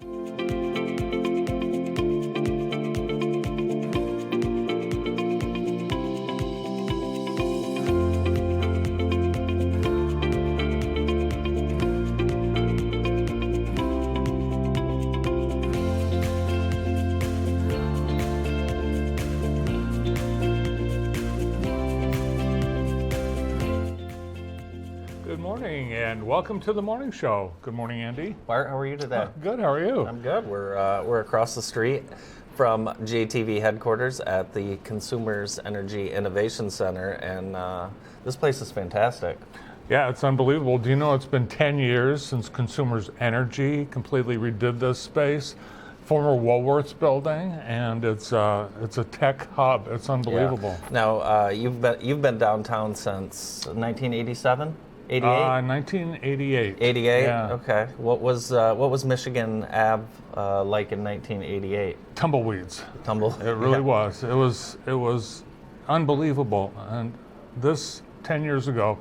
Good morning and welcome to the morning show. Good morning, Andy. Bart, how are you today? Good, how are you? I'm good. We're across the street from JTV headquarters at the Consumers Energy Innovation Center, and this place is fantastic. Yeah, it's unbelievable. Do you know it's been 10 years since Consumers Energy completely redid this space? Former Woolworths building, and it's a tech hub. It's unbelievable. Yeah. Now, you've been downtown since 1987? 88? 1988. 88? Yeah. Okay. What was Michigan Ave like in 1988? Tumbleweeds. It really was. It was unbelievable. And this 10 years ago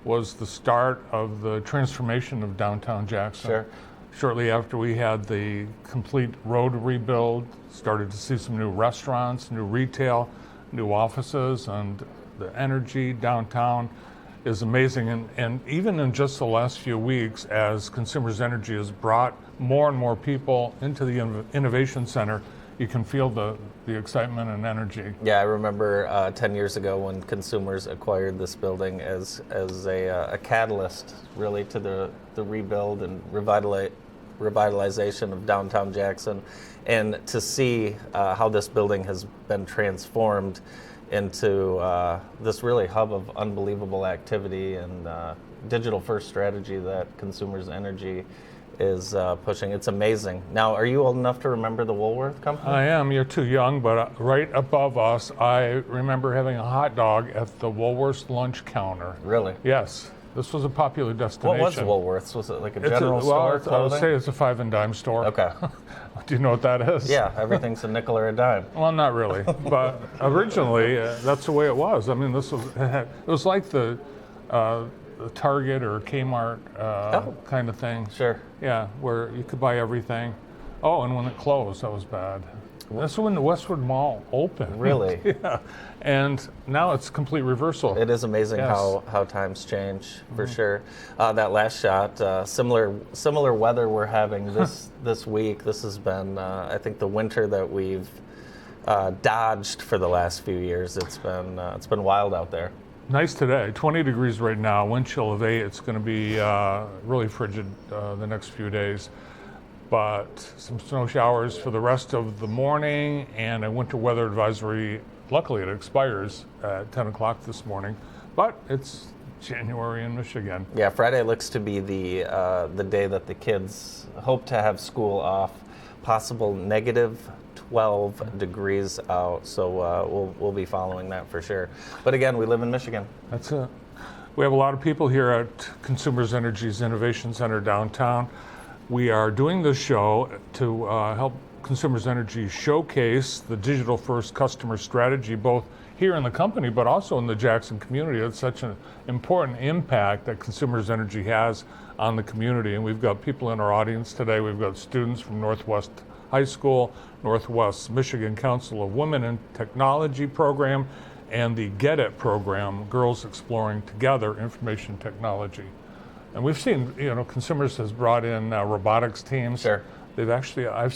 was the start of the transformation of downtown Jackson. Sure. Shortly after we had the complete road rebuild, started to see some new restaurants, new retail, new offices, and the energy downtown is amazing. And even in just the last few weeks, as Consumers Energy has brought more and more people into the Innovation Center, you can feel the excitement and energy. Yeah, I remember 10 years ago when Consumers acquired this building as a catalyst really to the rebuild and revitalization of downtown Jackson, and to see how this building has been transformed into this really hub of unbelievable activity and digital first strategy that Consumers Energy is pushing. It's amazing. Now, are you old enough to remember the Woolworth Company? I am. You're too young, but right above us, I remember having a hot dog at the Woolworths lunch counter. Really? Yes. This was a popular destination. What was Woolworths? Was it like a general store? I would say it's a 5 and dime store. Okay. Do you know what that is? Yeah, everything's a nickel or a dime. Well, not really, but originally that's the way it was. I mean, it was like the Target or Kmart kind of thing. Sure. Yeah, where you could buy everything. Oh, and when it closed, that was bad. That's when the Westwood Mall opened. Really? Yeah. And now it's complete reversal. It is amazing how times change, for sure. That last shot, similar weather we're having this week. This has been, I think, the winter that we've dodged for the last few years. It's been wild out there. Nice today, 20 degrees right now, wind chill of 8. It's going to be really frigid the next few days. But some snow showers for the rest of the morning, and a winter weather advisory. Luckily, it expires at 10 o'clock this morning, but it's January in Michigan. Yeah, Friday looks to be the day that the kids hope to have school off. Possible negative 12 degrees out, so we'll be following that for sure. But again, we live in Michigan. That's it. We have a lot of people here at Consumers Energy's Innovation Center downtown. We are doing this show to help Consumers Energy showcase the digital first customer strategy, both here in the company, but also in the Jackson community. It's such an important impact that Consumers Energy has on the community. And we've got people in our audience today. We've got students from Northwest High School, Northwest Michigan Council of Women in Technology program, and the Get It program, Girls Exploring Together Information Technology. And we've seen, Consumers has brought in robotics teams. Sure. They've actually, I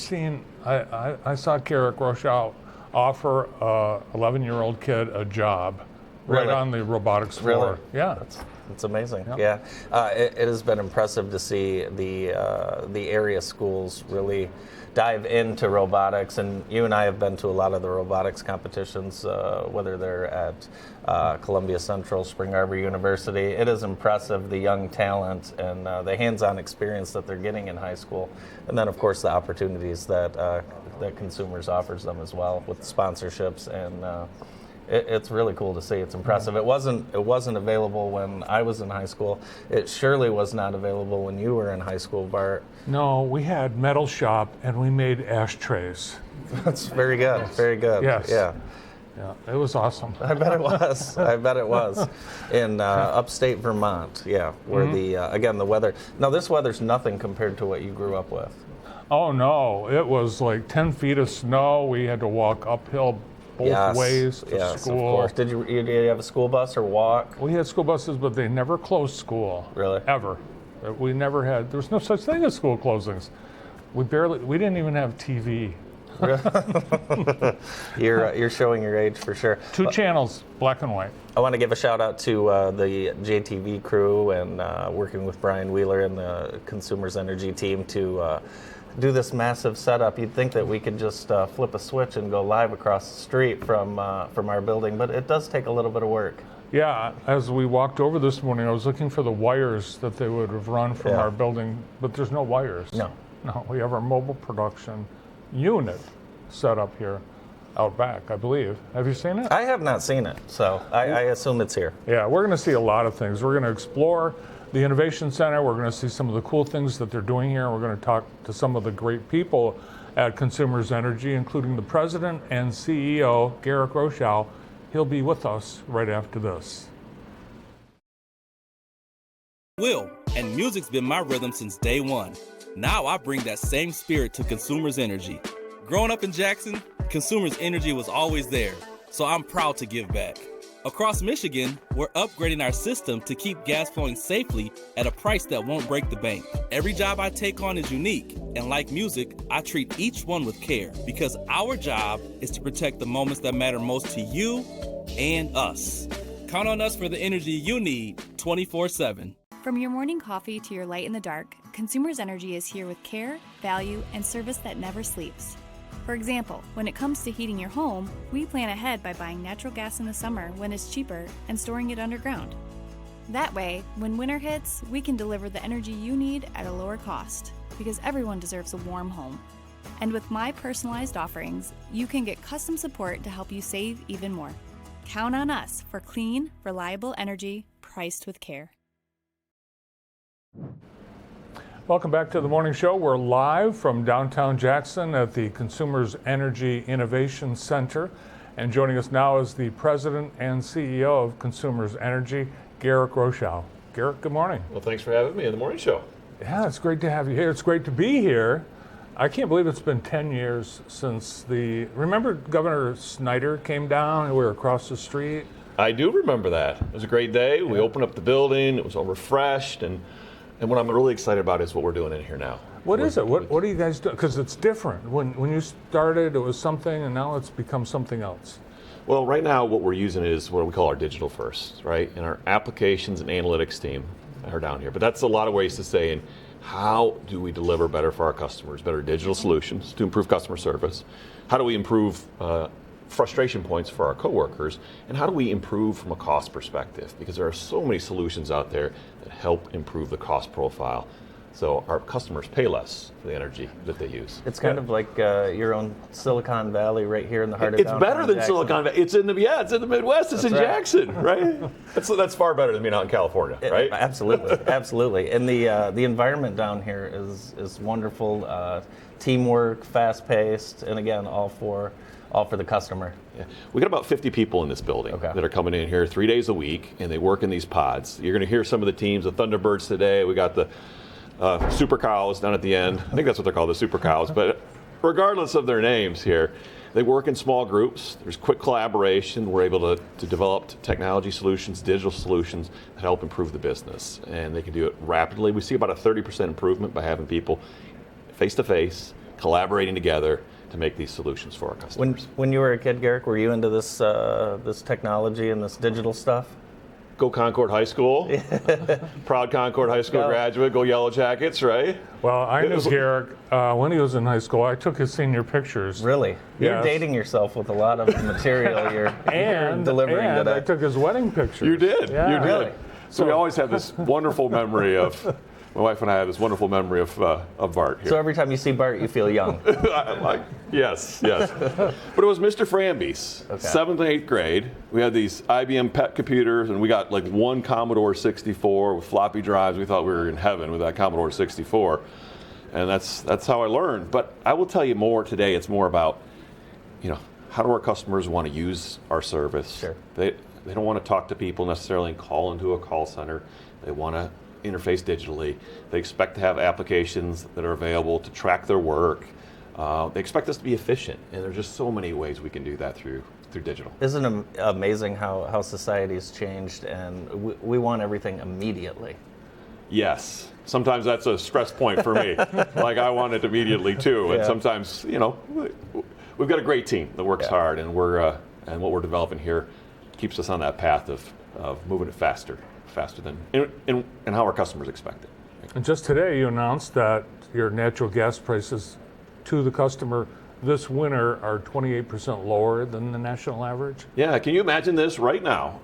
saw Carrick Rochelle offer a 11-year-old kid a job right on the robotics floor. Really? Yeah. It's amazing. Yep. Yeah. It has been impressive to see the area schools really dive into robotics, and you and I have been to a lot of the robotics competitions, whether they're at Columbia Central, Spring Arbor University. It is impressive, the young talent and the hands-on experience that they're getting in high school, and then of course the opportunities that Consumers offers them as well with sponsorships, and it's really cool to see. It's impressive. It wasn't available when I was in high school. It surely was not available when you were in high school, Bart. No, we had metal shop and we made ashtrays. That's very good. Yes. Very good. Yes. Yeah. Yeah, it was awesome. I bet it was. I bet it was. In upstate Vermont, yeah, where the weather. Now, this weather's nothing compared to what you grew up with. Oh no, it was like 10 feet of snow. We had to walk uphill both Yes, ways to yes, school. of course. Did you have a school bus or walk? We had school buses, but they never closed school. Really? Ever. We never had, there was no such thing as school closings. We didn't even have TV. You're showing your age for sure. Two channels, black and white. I want to give a shout out to the JTV crew and working with Brian Wheeler and the Consumers Energy team to do this massive setup. You'd think that we could just flip a switch and go live across the street from our building, but it does take a little bit of work. Yeah, as we walked over this morning, I was looking for the wires that they would have run from our building, but there's no wires. No. No, we have our mobile production unit set up here out back, I believe. Have you seen it? I have not seen it, so I assume it's here. Yeah, we're going to see a lot of things. We're going to explore the Innovation Center. We're going to see some of the cool things that they're doing here. We're going to talk to some of the great people at Consumers Energy, including the president and CEO, Garrick Rochow. He'll be with us right after this. Will, and music's been my rhythm since day one. Now I bring that same spirit to Consumers Energy. Growing up in Jackson, Consumers Energy was always there, so I'm proud to give back. Across Michigan, we're upgrading our system to keep gas flowing safely at a price that won't break the bank. Every job I take on is unique, and like music, I treat each one with care because our job is to protect the moments that matter most to you and us. Count on us for the energy you need 24/7. From your morning coffee to your light in the dark, Consumers Energy is here with care, value, and service that never sleeps. For example, when it comes to heating your home, we plan ahead by buying natural gas in the summer when it's cheaper and storing it underground. That way, when winter hits, we can deliver the energy you need at a lower cost, because everyone deserves a warm home. And with my personalized offerings, you can get custom support to help you save even more. Count on us for clean, reliable energy priced with care. Welcome back to the morning show. We're live from downtown Jackson at the Consumers Energy Innovation Center. And joining us now is the president and CEO of Consumers Energy, Garrick Rochow. Garrick, good morning. Well, thanks for having me on the morning show. Yeah, it's great to have you here. It's great to be here. I can't believe it's been 10 years since remember Governor Snyder came down and we were across the street? I do remember that. It was a great day. We opened up the building. It was all refreshed. And what I'm really excited about is what we're doing in here now. What is it? What do you guys do? Because it's different. When you started, it was something, and now it's become something else. Well, right now what we're using is what we call our digital first, right? And our applications and analytics team are down here. But that's a lot of ways to say, how do we deliver better for our customers, better digital solutions to improve customer service? How do we improve frustration points for our coworkers, and how do we improve from a cost perspective? Because there are so many solutions out there that help improve the cost profile, so our customers pay less for the energy that they use. It's kind of like your own Silicon Valley right here in the heart of downtown It's better than Jackson. Silicon Valley. It's in the Midwest. It's in right. Jackson, right? That's far better than being out in California, right? Absolutely, absolutely. And the environment down here is wonderful. Teamwork, fast paced, and again, all for the customer. Yeah. We got about 50 people in this building that are coming in here 3 days a week, and they work in these pods. You're going to hear some of the teams, the Thunderbirds today. We got the Super Cows down at the end. I think that's what they're called, the Super Cows. But regardless of their names here, they work in small groups. There's quick collaboration. We're able to develop technology solutions, digital solutions that help improve the business. And they can do it rapidly. We see about a 30% improvement by having people face-to-face, collaborating together to make these solutions for our customers. When you were a kid, Garrick, were you into this technology and this digital stuff? Go Concord High School. Proud Concord High School graduate. Go Yellow Jackets, right? Well, I knew Garrick when he was in high school. I took his senior pictures. Really? You're Yes. dating yourself with a lot of the material you're And delivering and today. I took his wedding pictures. You did. Yeah. You did. Really? So we always have this wonderful memory of. My wife and I have this wonderful memory of Bart here. So every time you see Bart, you feel young. Yes. But it was Mr. Framby's, 7th and 8th grade. We had these IBM PET computers, and we got like one Commodore 64 with floppy drives. We thought we were in heaven with that Commodore 64. And that's how I learned. But I will tell you more today. It's more about, how do our customers want to use our service? Sure. They don't want to talk to people necessarily and call into a call center. They want to interface digitally. They expect to have applications that are available to track their work. They expect us to be efficient, and there's just so many ways we can do that through digital. Isn't it amazing how society's changed, and we want everything immediately? Yes. Sometimes that's a stress point for me. Like, I want it immediately too. And sometimes, we've got a great team that works hard, and and what we're developing here keeps us on that path of moving it faster than and how our customers expect it. And just today you announced that your natural gas prices to the customer this winter are 28% lower than the national average. Yeah, can you imagine this right now?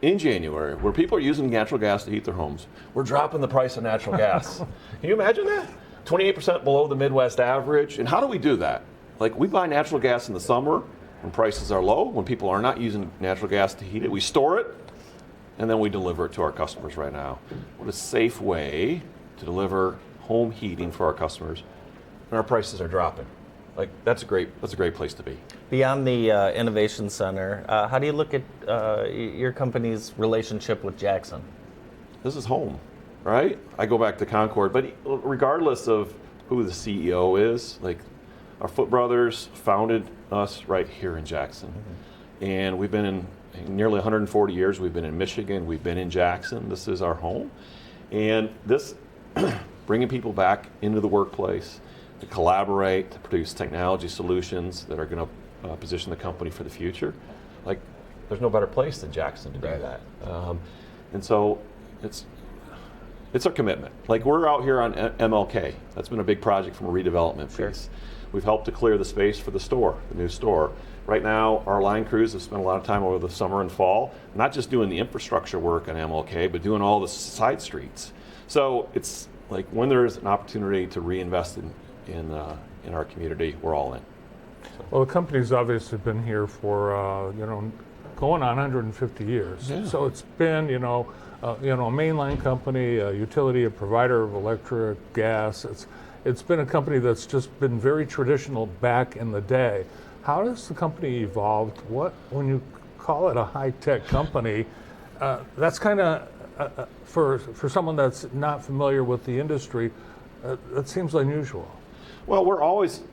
In January, where people are using natural gas to heat their homes, we're dropping the price of natural gas. Can you imagine that? 28% below the Midwest average. And how do we do that? Like, we buy natural gas in the summer when prices are low, when people are not using natural gas to heat it. We store it, and then we deliver it to our customers right now. What a safe way to deliver home heating for our customers, and our prices are dropping. Like, that's a great place to be. Beyond the Innovation Center, how do you look at your company's relationship with Jackson? This is home, right? I go back to Concord, but regardless of who the CEO is, like, our Foote brothers founded us right here in Jackson. Mm-hmm. And we've been in nearly 140 years. We've been in Michigan. We've been in Jackson. This is our home. And this, bringing people back into the workplace, to collaborate, to produce technology solutions that are going to position the company for the future. Like, there's no better place than Jackson to do that. And so it's our commitment. Like, we're out here on MLK. That's been a big project from a redevelopment piece. We've helped to clear the space for the store, the new store. Right now, our line crews have spent a lot of time over the summer and fall, not just doing the infrastructure work on MLK, but doing all the side streets. So it's like, when there's an opportunity to reinvest in our community, we're all in. Well, the company's obviously been here for going on 150 years. Yeah. So it's been a mainline company, a utility, a provider of electric, gas. It's been a company that's just been very traditional back in the day. How has the company evolved? When you call it a high-tech company, that's kind of for someone that's not familiar with the industry, that seems unusual. Well,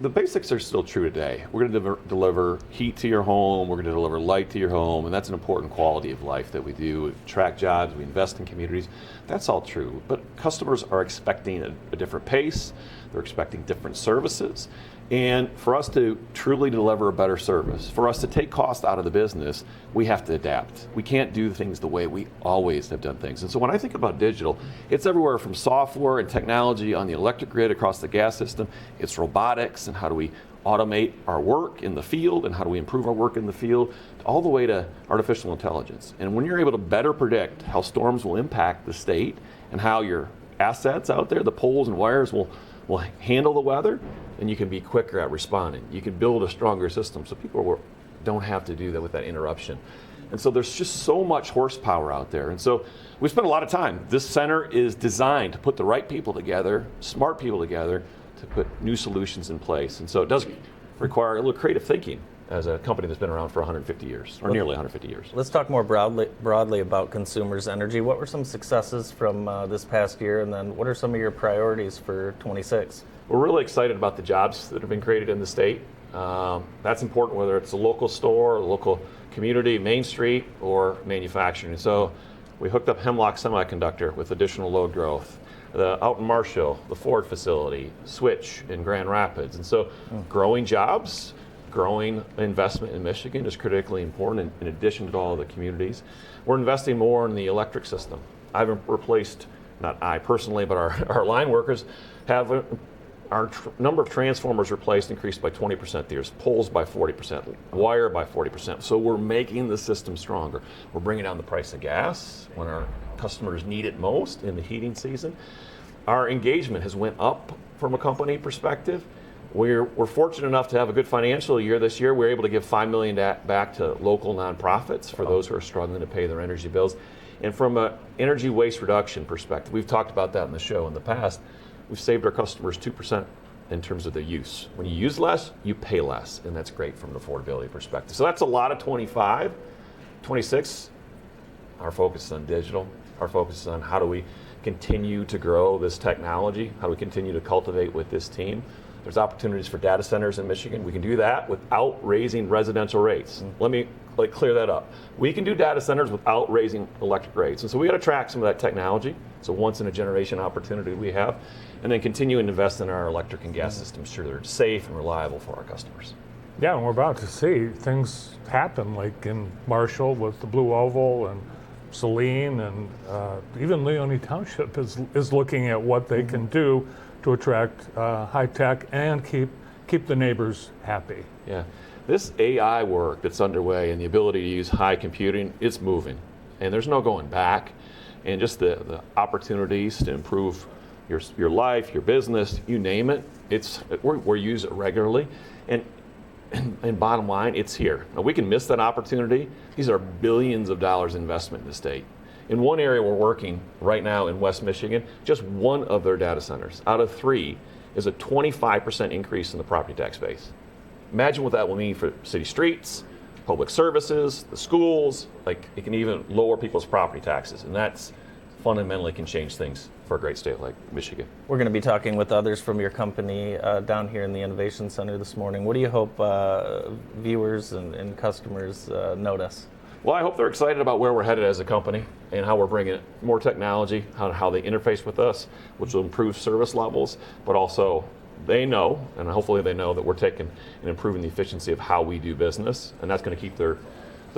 the basics are still true today. We're going to deliver heat to your home, we're going to deliver light to your home, and that's an important quality of life that we do. We attract jobs, we invest in communities. That's all true. But customers are expecting a different pace, they're expecting different services. And for us to truly deliver a better service, for us to take cost out of the business, we have to adapt. We can't do things the way we always have done things. And so when I think about digital, it's everywhere from software and technology on the electric grid across the gas system. It's robotics and how do we automate our work in the field and how do we improve our work in the field, all the way to artificial intelligence. And when you're able to better predict how storms will impact the state and how your assets out there, the poles and wires will handle the weather, and you can be quicker at responding. You can build a stronger system so people don't have to do that with that interruption. And so there's just so much horsepower out there. And so we spend a lot of time. This center is designed to put the right people together, smart people together, to put new solutions in place. And so it does require a little creative thinking as a company that's been around for 150 years, or nearly 150 years. Let's talk more broadly about Consumers Energy. What were some successes from this past year, and then what are some of your priorities for 26? We're really excited about the jobs that have been created in the state. That's important, whether it's a local store, a local community, Main Street, or manufacturing. So we hooked up Hemlock Semiconductor with additional load growth. Out in Marshall, the Ford facility, Switch in Grand Rapids. And so growing jobs, growing investment in Michigan is critically important in addition to all the communities. We're investing more in the electric system. I've replaced, not I personally, but our line workers have our number of transformers replaced increased by 20% years, poles by 40%, wire by 40%. So we're making the system stronger. We're bringing down the price of gas when our customers need it most in the heating season. Our engagement has went up from a company perspective. We're fortunate enough to have a good financial year this year. We're able to give $5 million back to local nonprofits for those who are struggling to pay their energy bills. And from an energy waste reduction perspective, we've talked about that in the show in the past, we've saved our customers 2% in terms of their use. When you use less, you pay less, and that's great from an affordability perspective. So that's a lot of 25. 26, our focus is on digital. Our focus is on how do we continue to grow this technology, how do we continue to cultivate with this team. There's opportunities for data centers in Michigan. We can do that without raising residential rates. Let me clear that up. We can do data centers without raising electric rates. And so we got to track some of that technology. It's a once in a generation opportunity we have. And then continue to invest in our electric and gas systems, sure they're safe and reliable for our customers. Yeah, and we're about to see things happen, like in Marshall with the Blue Oval and Saline, and even Leone Township is looking at what they can do to attract high tech and keep the neighbors happy. Yeah, this AI work that's underway and the ability to use high computing, it's moving, and there's no going back. And just the opportunities to improve your life, your business, you name it, we use it regularly. And bottom line, it's here. Now, we can miss that opportunity. These are billions of dollars investment in the state. In one area we're working right now in West Michigan, just one of their data centers out of 3 is a 25% increase in the property tax base. Imagine what that will mean for city streets, public services, the schools. It can even lower people's property taxes, and that's fundamentally can change things for a great state like Michigan. We're going to be talking with others from your company down here in the Innovation Center this morning. What do you hope viewers and customers notice? Well, I hope they're excited about where we're headed as a company and how we're bringing more technology, how they interface with us, which will improve service levels, but also they know, and hopefully they know, that we're taking and improving the efficiency of how we do business, and that's going to keep their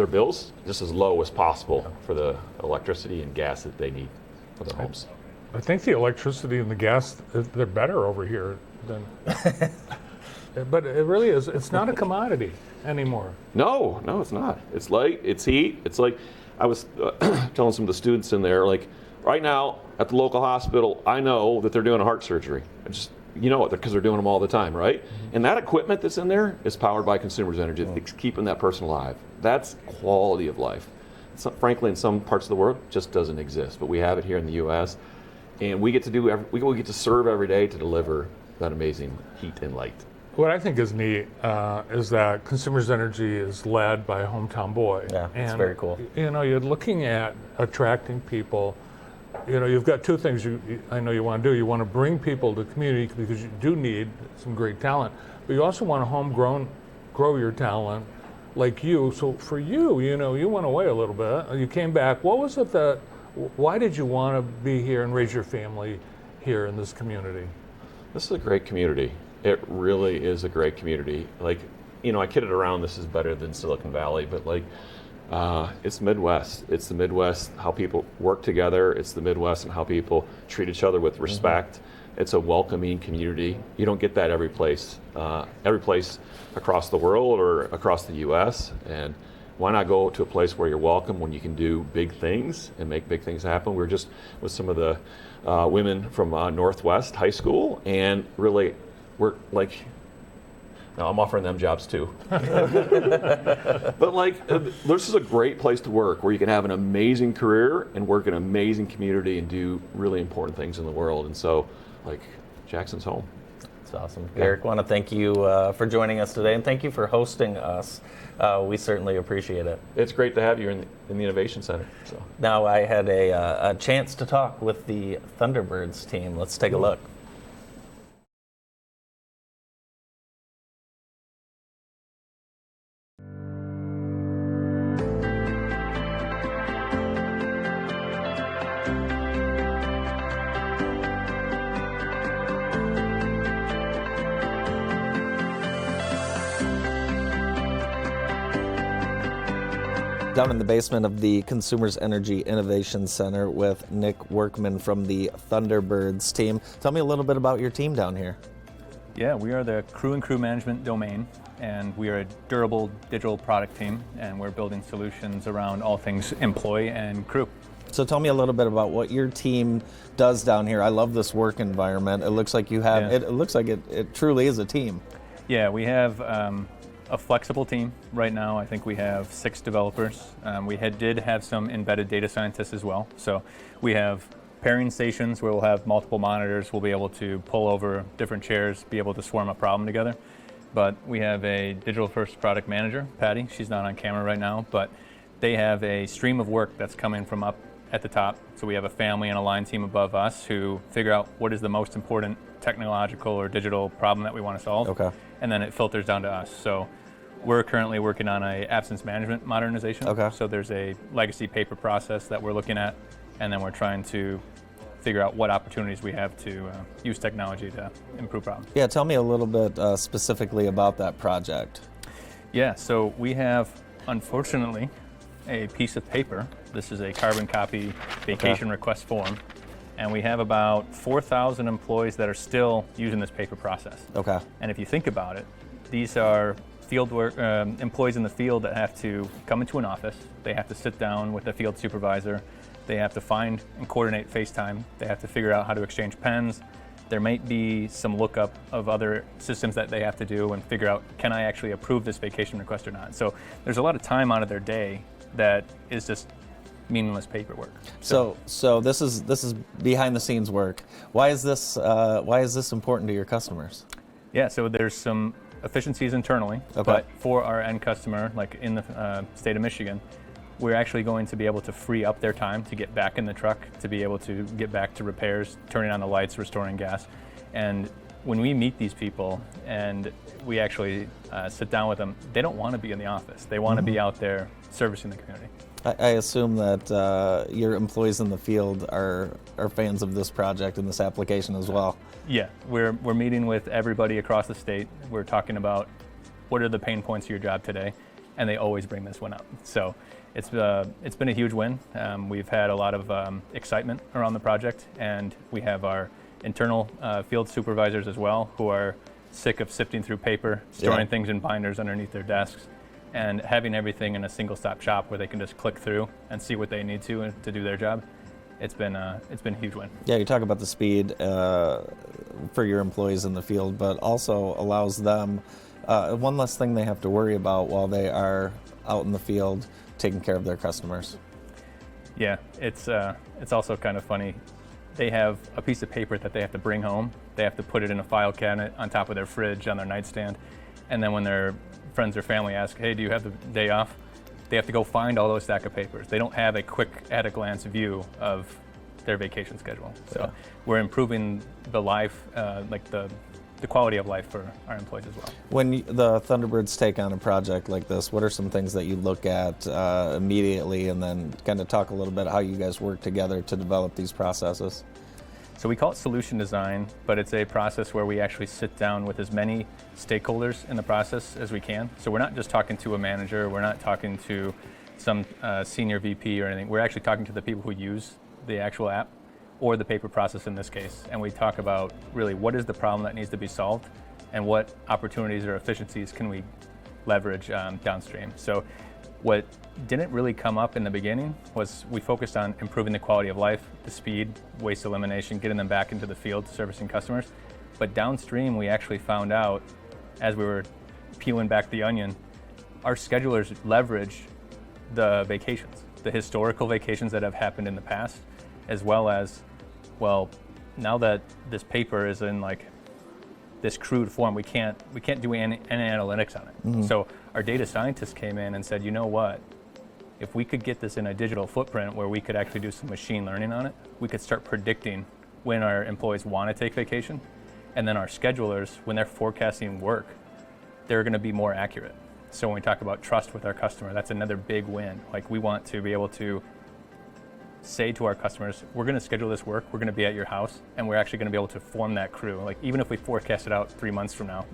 bills just as low as possible for the electricity and gas that they need for their homes. I think the electricity and the gas, they're better over here than, but it really is, it's not a commodity anymore. No, it's not. It's light, it's heat. It's like, I was telling some of the students in there, right now at the local hospital, I know that they're doing a heart surgery. You know it because they're doing them all the time, right? Mm-hmm. And that equipment that's in there is powered by Consumers Energy. It's keeping that person alive. That's quality of life. Frankly, in some parts of the world, it just doesn't exist. But we have it here in the U.S., and we get to serve every day to deliver that amazing heat and light. What I think is neat is that Consumers Energy is led by a hometown boy. Yeah, it's very cool. You're looking at attracting people. You've got 2 things I know you want to do. You want to bring people to the community because you do need some great talent, but you also want to grow your talent like you. So for you, you went away a little bit. You came back. What was it why did you want to be here and raise your family here in this community? This is a great community. It really is a great community. I kidded around, this is better than Silicon Valley, but it's Midwest. It's the Midwest, how people work together. It's the Midwest and how people treat each other with respect. Mm-hmm. It's a welcoming community. You don't get that every place across the world or across the U.S. And why not go to a place where you're welcome when you can do big things and make big things happen? We were just with some of the women from Northwest High School, and really, we're now I'm offering them jobs too. But this is a great place to work where you can have an amazing career and work in an amazing community and do really important things in the world. And so, Jackson's home. That's awesome. Garrick, I want to thank you for joining us today, and thank you for hosting us. We certainly appreciate it. It's great to have you in the Innovation Center. So now I had a chance to talk with the Thunderbirds team. Let's take a look. Down in the basement of the Consumers Energy Innovation Center with Nick Workman from the Thunderbirds team. Tell me a little bit about your team down here. Yeah, we are the crew and crew management domain, and we are a durable digital product team, and we're building solutions around all things employee and crew. So tell me a little bit about what your team does down here. I love this work environment. It looks like you have, it looks like it truly is a team. Yeah, we have a flexible team right now. I think we have 6 developers. We did have some embedded data scientists as well. So we have pairing stations where we'll have multiple monitors. We'll be able to pull over different chairs, be able to swarm a problem together. But we have a digital first product manager, Patty. She's not on camera right now, but they have a stream of work that's coming from up at the top. So we have a family and a line team above us who figure out what is the most important technological or digital problem that we want to solve. Okay. And then it filters down to us. So we're currently working on a absence management modernization. Okay. So there's a legacy paper process that we're looking at, and then we're trying to figure out what opportunities we have to use technology to improve problems. Yeah, tell me a little bit specifically about that project. Yeah, so we have, unfortunately, a piece of paper. This is a carbon copy vacation request form, and we have about 4,000 employees that are still using this paper process. Okay. And if you think about it, these are field work employees in the field that have to come into an office. They have to sit down with the field supervisor. They have to find and coordinate FaceTime. They have to figure out how to exchange pens. There might be some lookup of other systems that they have to do and figure out, can I actually approve this vacation request or not? So there's a lot of time out of their day that is just meaningless paperwork. So this is behind the scenes work. Why is this important to your customers? Yeah, so there's some efficiencies internally, Okay. but for our end customer, like in the state of Michigan, we're actually going to be able to free up their time to get back in the truck, to be able to get back to repairs, turning on the lights, restoring gas. And when we meet these people and we actually sit down with them, they don't want to be in the office. They want to be out there servicing the community. I assume that your employees in the field are fans of this project and this application as well. Yeah, we're meeting with everybody across the state. We're talking about what are the pain points of your job today, and they always bring this one up. So it's been a huge win. We've had a lot of excitement around the project, and we have our internal field supervisors as well who are sick of sifting through paper, storing things in binders underneath their desks, and having everything in a single-stop shop where they can just click through and see what they need to do their job. It's been a huge win. Yeah, you talk about the speed for your employees in the field, but also allows them one less thing they have to worry about while they are out in the field taking care of their customers. Yeah, it's also kind of funny. They have a piece of paper that they have to bring home. They have to put it in a file cabinet on top of their fridge on their nightstand. And then when their friends or family ask, hey, do you have the day off? They have to go find all those stack of papers. They don't have a quick at-a-glance view of their vacation schedule. So we're improving the life, the quality of life for our employees as well. When the Thunderbirds take on a project like this, what are some things that you look at immediately, and then kind of talk a little bit how you guys work together to develop these processes? So we call it solution design, but it's a process where we actually sit down with as many stakeholders in the process as we can. So we're not just talking to a manager, we're not talking to some senior VP or anything. We're actually talking to the people who use the actual app or the paper process in this case. And we talk about really what is the problem that needs to be solved and what opportunities or efficiencies can we leverage downstream. So what didn't really come up in the beginning was we focused on improving the quality of life, the speed, waste elimination, getting them back into the field servicing customers. But downstream, we actually found out as we were peeling back the onion, our schedulers leverage the vacations, the historical vacations that have happened in the past, as well as, well, now that this paper is in like this crude form, we can't do any analytics on it. Mm-hmm. So our data scientists came in and said, you know what? If we could get this in a digital footprint where we could actually do some machine learning on it, we could start predicting when our employees want to take vacation. And then our schedulers, when they're forecasting work, they're going to be more accurate. So when we talk about trust with our customer, that's another big win. Like, we want to be able to say to our customers, we're going to schedule this work, we're going to be at your house, and we're actually going to be able to form that crew. Like, even if we forecast it out 3 months from now,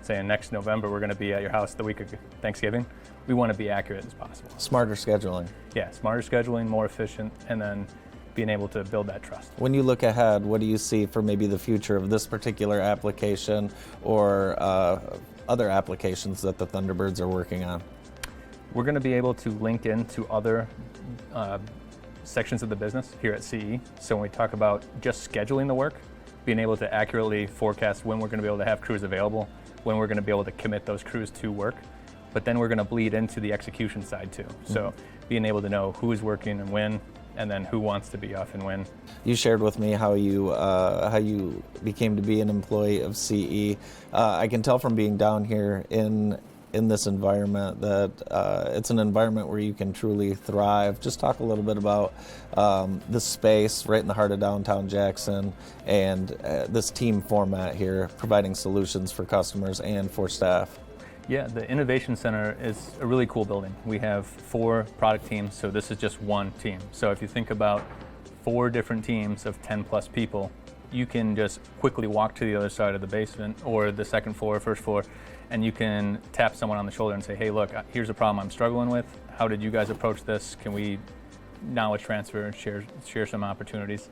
saying next November we're going to be at your house the week of Thanksgiving, we want to be accurate as possible. Smarter scheduling. Yeah, smarter scheduling, more efficient, and then being able to build that trust. When you look ahead, what do you see for maybe the future of this particular application or other applications that the Thunderbirds are working on? We're going to be able to link into other sections of the business here at CE. So when we talk about just scheduling the work, being able to accurately forecast when we're going to be able to have crews available, when we're going to be able to commit those crews to work, but then we're going to bleed into the execution side too. So being able to know who's working and when, and then who wants to be off and when. You shared with me how you became to be an employee of CE. I can tell from being down here in in this environment, that it's an environment where you can truly thrive. Just talk a little bit about this space right in the heart of downtown Jackson and this team format here, providing solutions for customers and for staff. Yeah, the Innovation Center is a really cool building. We have 4 product teams, so this is just one team. So if you think about 4 different teams of 10 plus people, you can just quickly walk to the other side of the basement or the second floor, first floor, and you can tap someone on the shoulder and say, hey, look, here's a problem I'm struggling with. How did you guys approach this? Can we knowledge transfer and share some opportunities?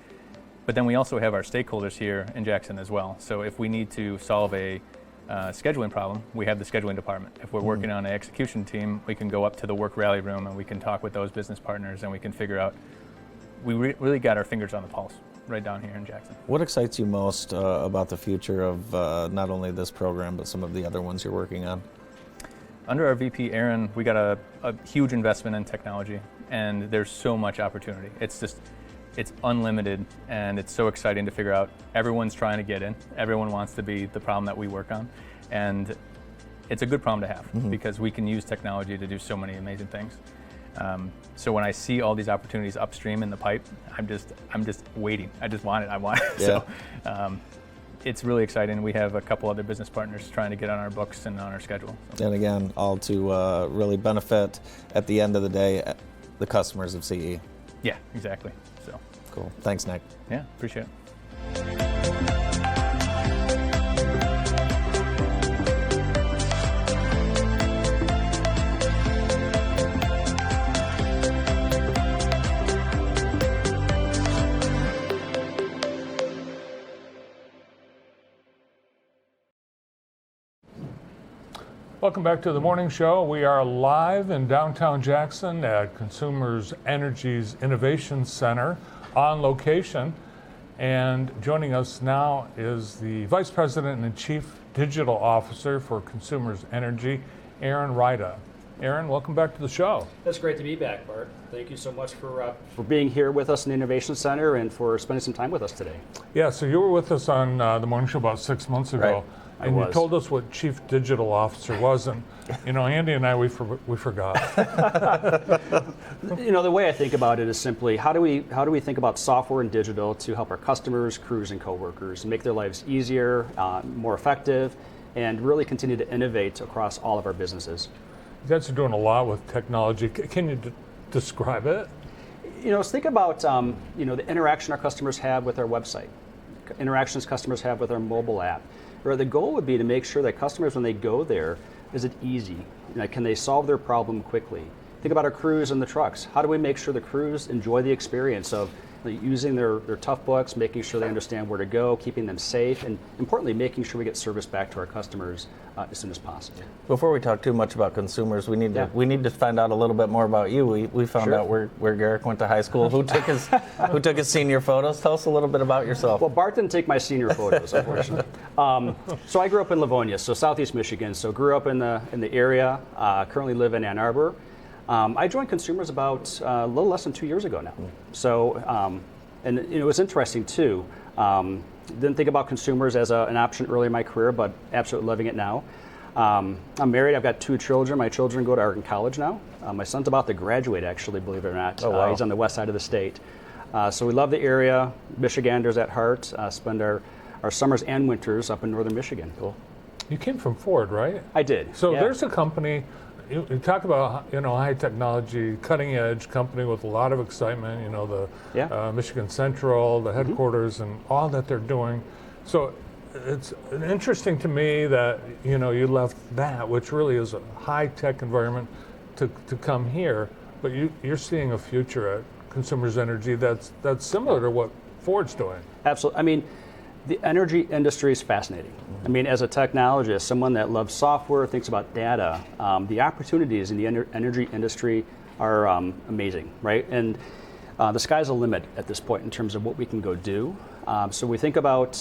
But then we also have our stakeholders here in Jackson as well. So if we need to solve a scheduling problem, we have the scheduling department. If we're working on an execution team, we can go up to the work rally room and we can talk with those business partners and we can figure out, we really got our fingers on the pulse right down here in Jackson. What excites you most about the future of not only this program, but some of the other ones you're working on? Under our VP, Aaron, we got a huge investment in technology, and there's so much opportunity. It's unlimited, and it's so exciting to figure out. Everyone's trying to get in. Everyone wants to be the problem that we work on, and it's a good problem to have because we can use technology to do so many amazing things. So when I see all these opportunities upstream in the pipe, I'm just waiting. I just want it. I want it. Yeah. So it's really exciting. We have a couple other business partners trying to get on our books and on our schedule. So. And again, all to really benefit at the end of the day the customers of CE. Yeah, exactly. So cool. Thanks, Nick. Yeah, appreciate it. Welcome back to the morning show. We are live in downtown Jackson at Consumers Energy's Innovation Center on location. And joining us now is the Vice President and Chief Digital Officer for Consumers Energy, Aaron Rida. Aaron, welcome back to the show. That's great to be back, Bart. Thank you so much for being here with us in the Innovation Center and for spending some time with us today. Yeah, so you were with us on the morning show about 6 months ago. Right. And you told us what Chief Digital Officer was, and Andy and I, we forgot. The way I think about it is simply how do we think about software and digital to help our customers, crews, and coworkers make their lives easier, more effective, and really continue to innovate across all of our businesses. You guys are doing a lot with technology. Can you describe it? Let's think about the interaction our customers have with our website, interactions customers have with our mobile app. Or the goal would be to make sure that customers, when they go there, is it easy? Can they solve their problem quickly? Think about our crews and the trucks. How do we make sure the crews enjoy the experience of using their tough books, making sure they understand where to go, keeping them safe, and importantly, making sure we get service back to our customers as soon as possible. Before we talk too much about consumers, we need to find out a little bit more about you. We found out where Garrick went to high school. Who took his senior photos? Tell us a little bit about yourself. Well, Bart didn't take my senior photos, unfortunately. So I grew up in Livonia, so southeast Michigan. So grew up in the area. Currently live in Ann Arbor. I joined Consumers about a little less than 2 years ago now. So, and it was interesting too. Didn't think about Consumers as an option early in my career, but absolutely loving it now. I'm married. I've got 2 children. My children go to Argonne College now. My son's about to graduate, actually, believe it or not. Oh, wow. He's on the west side of the state. So we love the area. Michiganders at heart. Spend our summers and winters up in northern Michigan. Cool. You came from Ford, right? I did. So yeah. there's a company. You talk about high technology, cutting edge company with a lot of excitement. The Michigan Central, the headquarters, and all that they're doing. So it's interesting to me that you left that, which really is a high tech environment, to come here. But you're seeing a future at Consumers Energy that's similar to what Ford's doing. Absolutely. I mean, the energy industry is fascinating. I mean, as a technologist, someone that loves software, thinks about data, the opportunities in the energy industry are amazing, right? And the sky's the limit at this point in terms of what we can go do. So we think about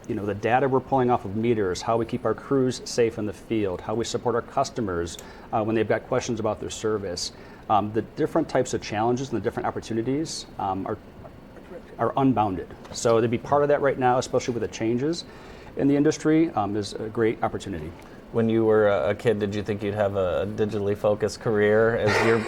the data we're pulling off of meters, how we keep our crews safe in the field, how we support our customers when they've got questions about their service. The different types of challenges and the different opportunities are unbounded. So to be part of that right now, especially with the changes in the industry, is a great opportunity. when you were a kid, did you think you'd have a digitally focused career?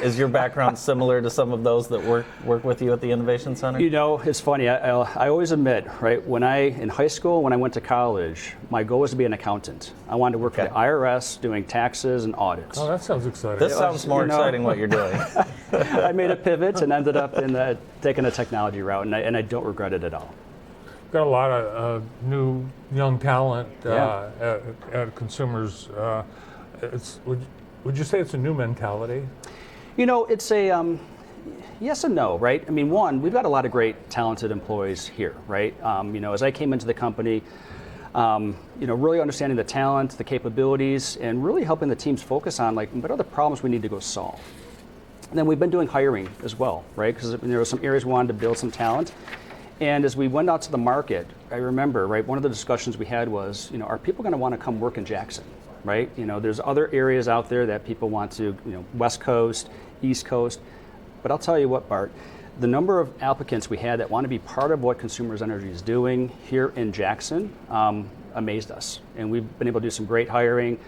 Is your background similar to some of those that work with you at the Innovation Center? You know, it's funny. I always admit, right, in high school, when I went to college, my goal was to be an accountant. I wanted to work for the IRS doing taxes and audits. Oh, that sounds exciting. This sounds more exciting what you're doing. I made a pivot and ended up in taking a technology route, and I don't regret it at all. Got a lot of new young talent at Consumers. Would you say it's a new mentality? You know, it's a yes and no, right? I mean, one, we've got a lot of great talented employees here, right? You know, as I came into the company, you know, really understanding the talent, the capabilities, and really helping the teams focus on like what are the problems we need to go solve. And then we've been doing hiring as well, right? Because there were some areas we wanted to build some talent. And as we went out to the market, I remember, right, one of the discussions we had was, you know, are people going to want to come work in Jackson, right? You know, there's other areas out there that people want to, you know, West Coast, East Coast. But I'll tell you what, Bart, the number of applicants we had that want to be part of what Consumers Energy is doing here in Jackson amazed us. And we've been able to do some great hiring,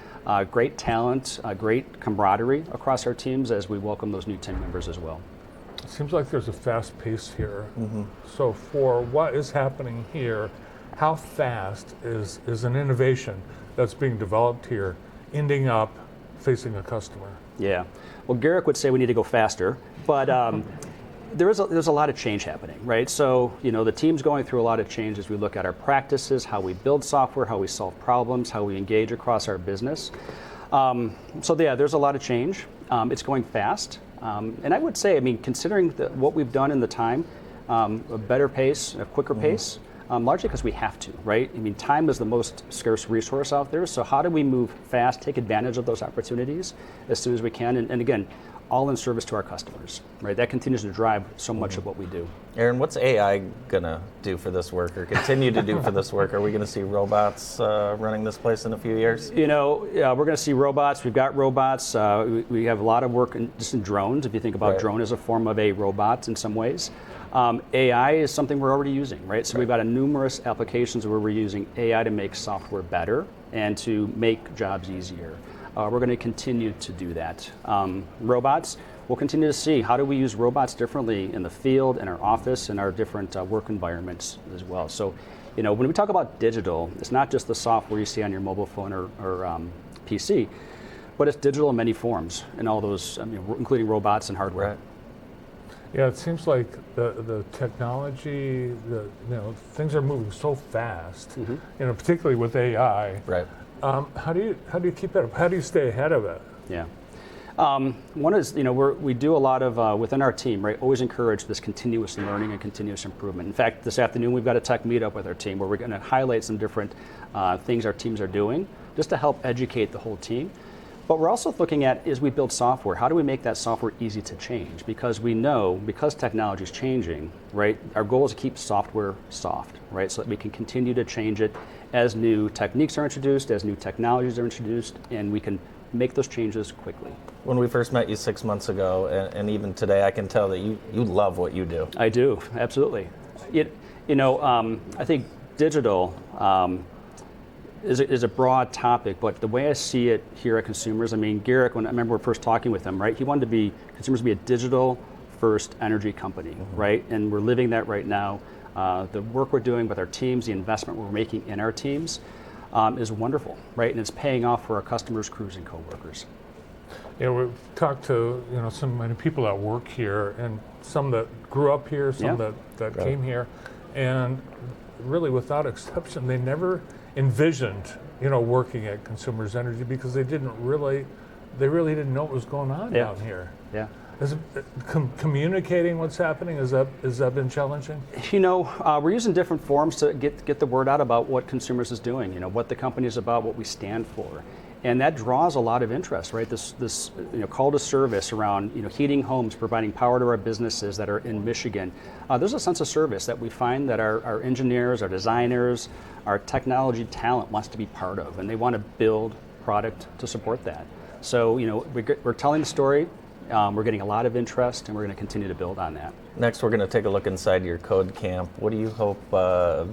great talent, great camaraderie across our teams as we welcome those new team members as well. It seems like there's a fast pace here. So for what is happening here, how fast is an innovation that's being developed here ending up facing a customer? Yeah. Well, Garrick would say we need to go faster, but there's a lot of change happening, right? So, you know, the team's going through a lot of change as we look at our practices, how we build software, how we solve problems, how we engage across our business. So yeah, there's a lot of change. It's going fast. And I would say, I mean, considering what we've done in the time, a better pace, a quicker pace, largely because we have to, right? I mean, time is the most scarce resource out there. So how do we move fast, take advantage of those opportunities as soon as we can? And again, all in service to our customers, right? That continues to drive so much of what we do. Aaron, what's AI gonna do for this work, or continue to do for this work? Are we gonna see robots running this place in a few years? You know, we're gonna see robots. We've got robots. We have a lot of work just in drones. If you think about drone as a form of a robot in some ways. AI is something we're already using, right? So we've got numerous applications where we're using AI to make software better and to make jobs easier. We're going to continue to do that. Robots, we'll continue to see how do we use robots differently in the field, in our office, in our different work environments as well. So, you know, when we talk about digital, it's not just the software you see on your mobile phone or PC, but it's digital in many forms, and all those, including robots and hardware. Right. Yeah, it seems like the technology, things are moving so fast. You know, particularly with AI. Right. How do you keep that up? How do you stay ahead of it? Yeah. One is, we do a lot of, within our team, right, always encourage this continuous learning and continuous improvement. In fact, this afternoon we've got a tech meetup with our team where we're going to highlight some different things our teams are doing just to help educate the whole team. But we're also looking at, as we build software, how do we make that software easy to change? Because we know, because technology is changing, right, our goal is to keep software soft, right, so that we can continue to change it as new techniques are introduced, as new technologies are introduced, and we can make those changes quickly. When we first met you 6 months ago, and even today, I can tell that you love what you do. I do, absolutely. I think digital is a broad topic, but the way I see it here at Consumers, I mean, Garrick, when I remember we were first talking with him, right, he wanted Consumers to be a digital-first energy company, right? And we're living that right now. The work we're doing with our teams, the investment we're making in our teams is wonderful, right? And it's paying off for our customers, crews, and coworkers. Yeah, we've talked to so many people that work here, and some that grew up here, some that came here, and really, without exception, they never envisioned working at Consumers Energy because they really didn't know what was going on down here. Yeah. Communicating what's happening, has that been challenging? We're using different forms to get the word out about what Consumers is doing, what the company is about, what we stand for. And that draws a lot of interest, right? This call to service around heating homes, providing power to our businesses that are in Michigan. There's a sense of service that we find that our engineers, our designers, our technology talent wants to be part of, and they want to build product to support that. So we're telling the story. We're getting a lot of interest, and we're going to continue to build on that. Next, we're going to take a look inside your code camp. What do you hope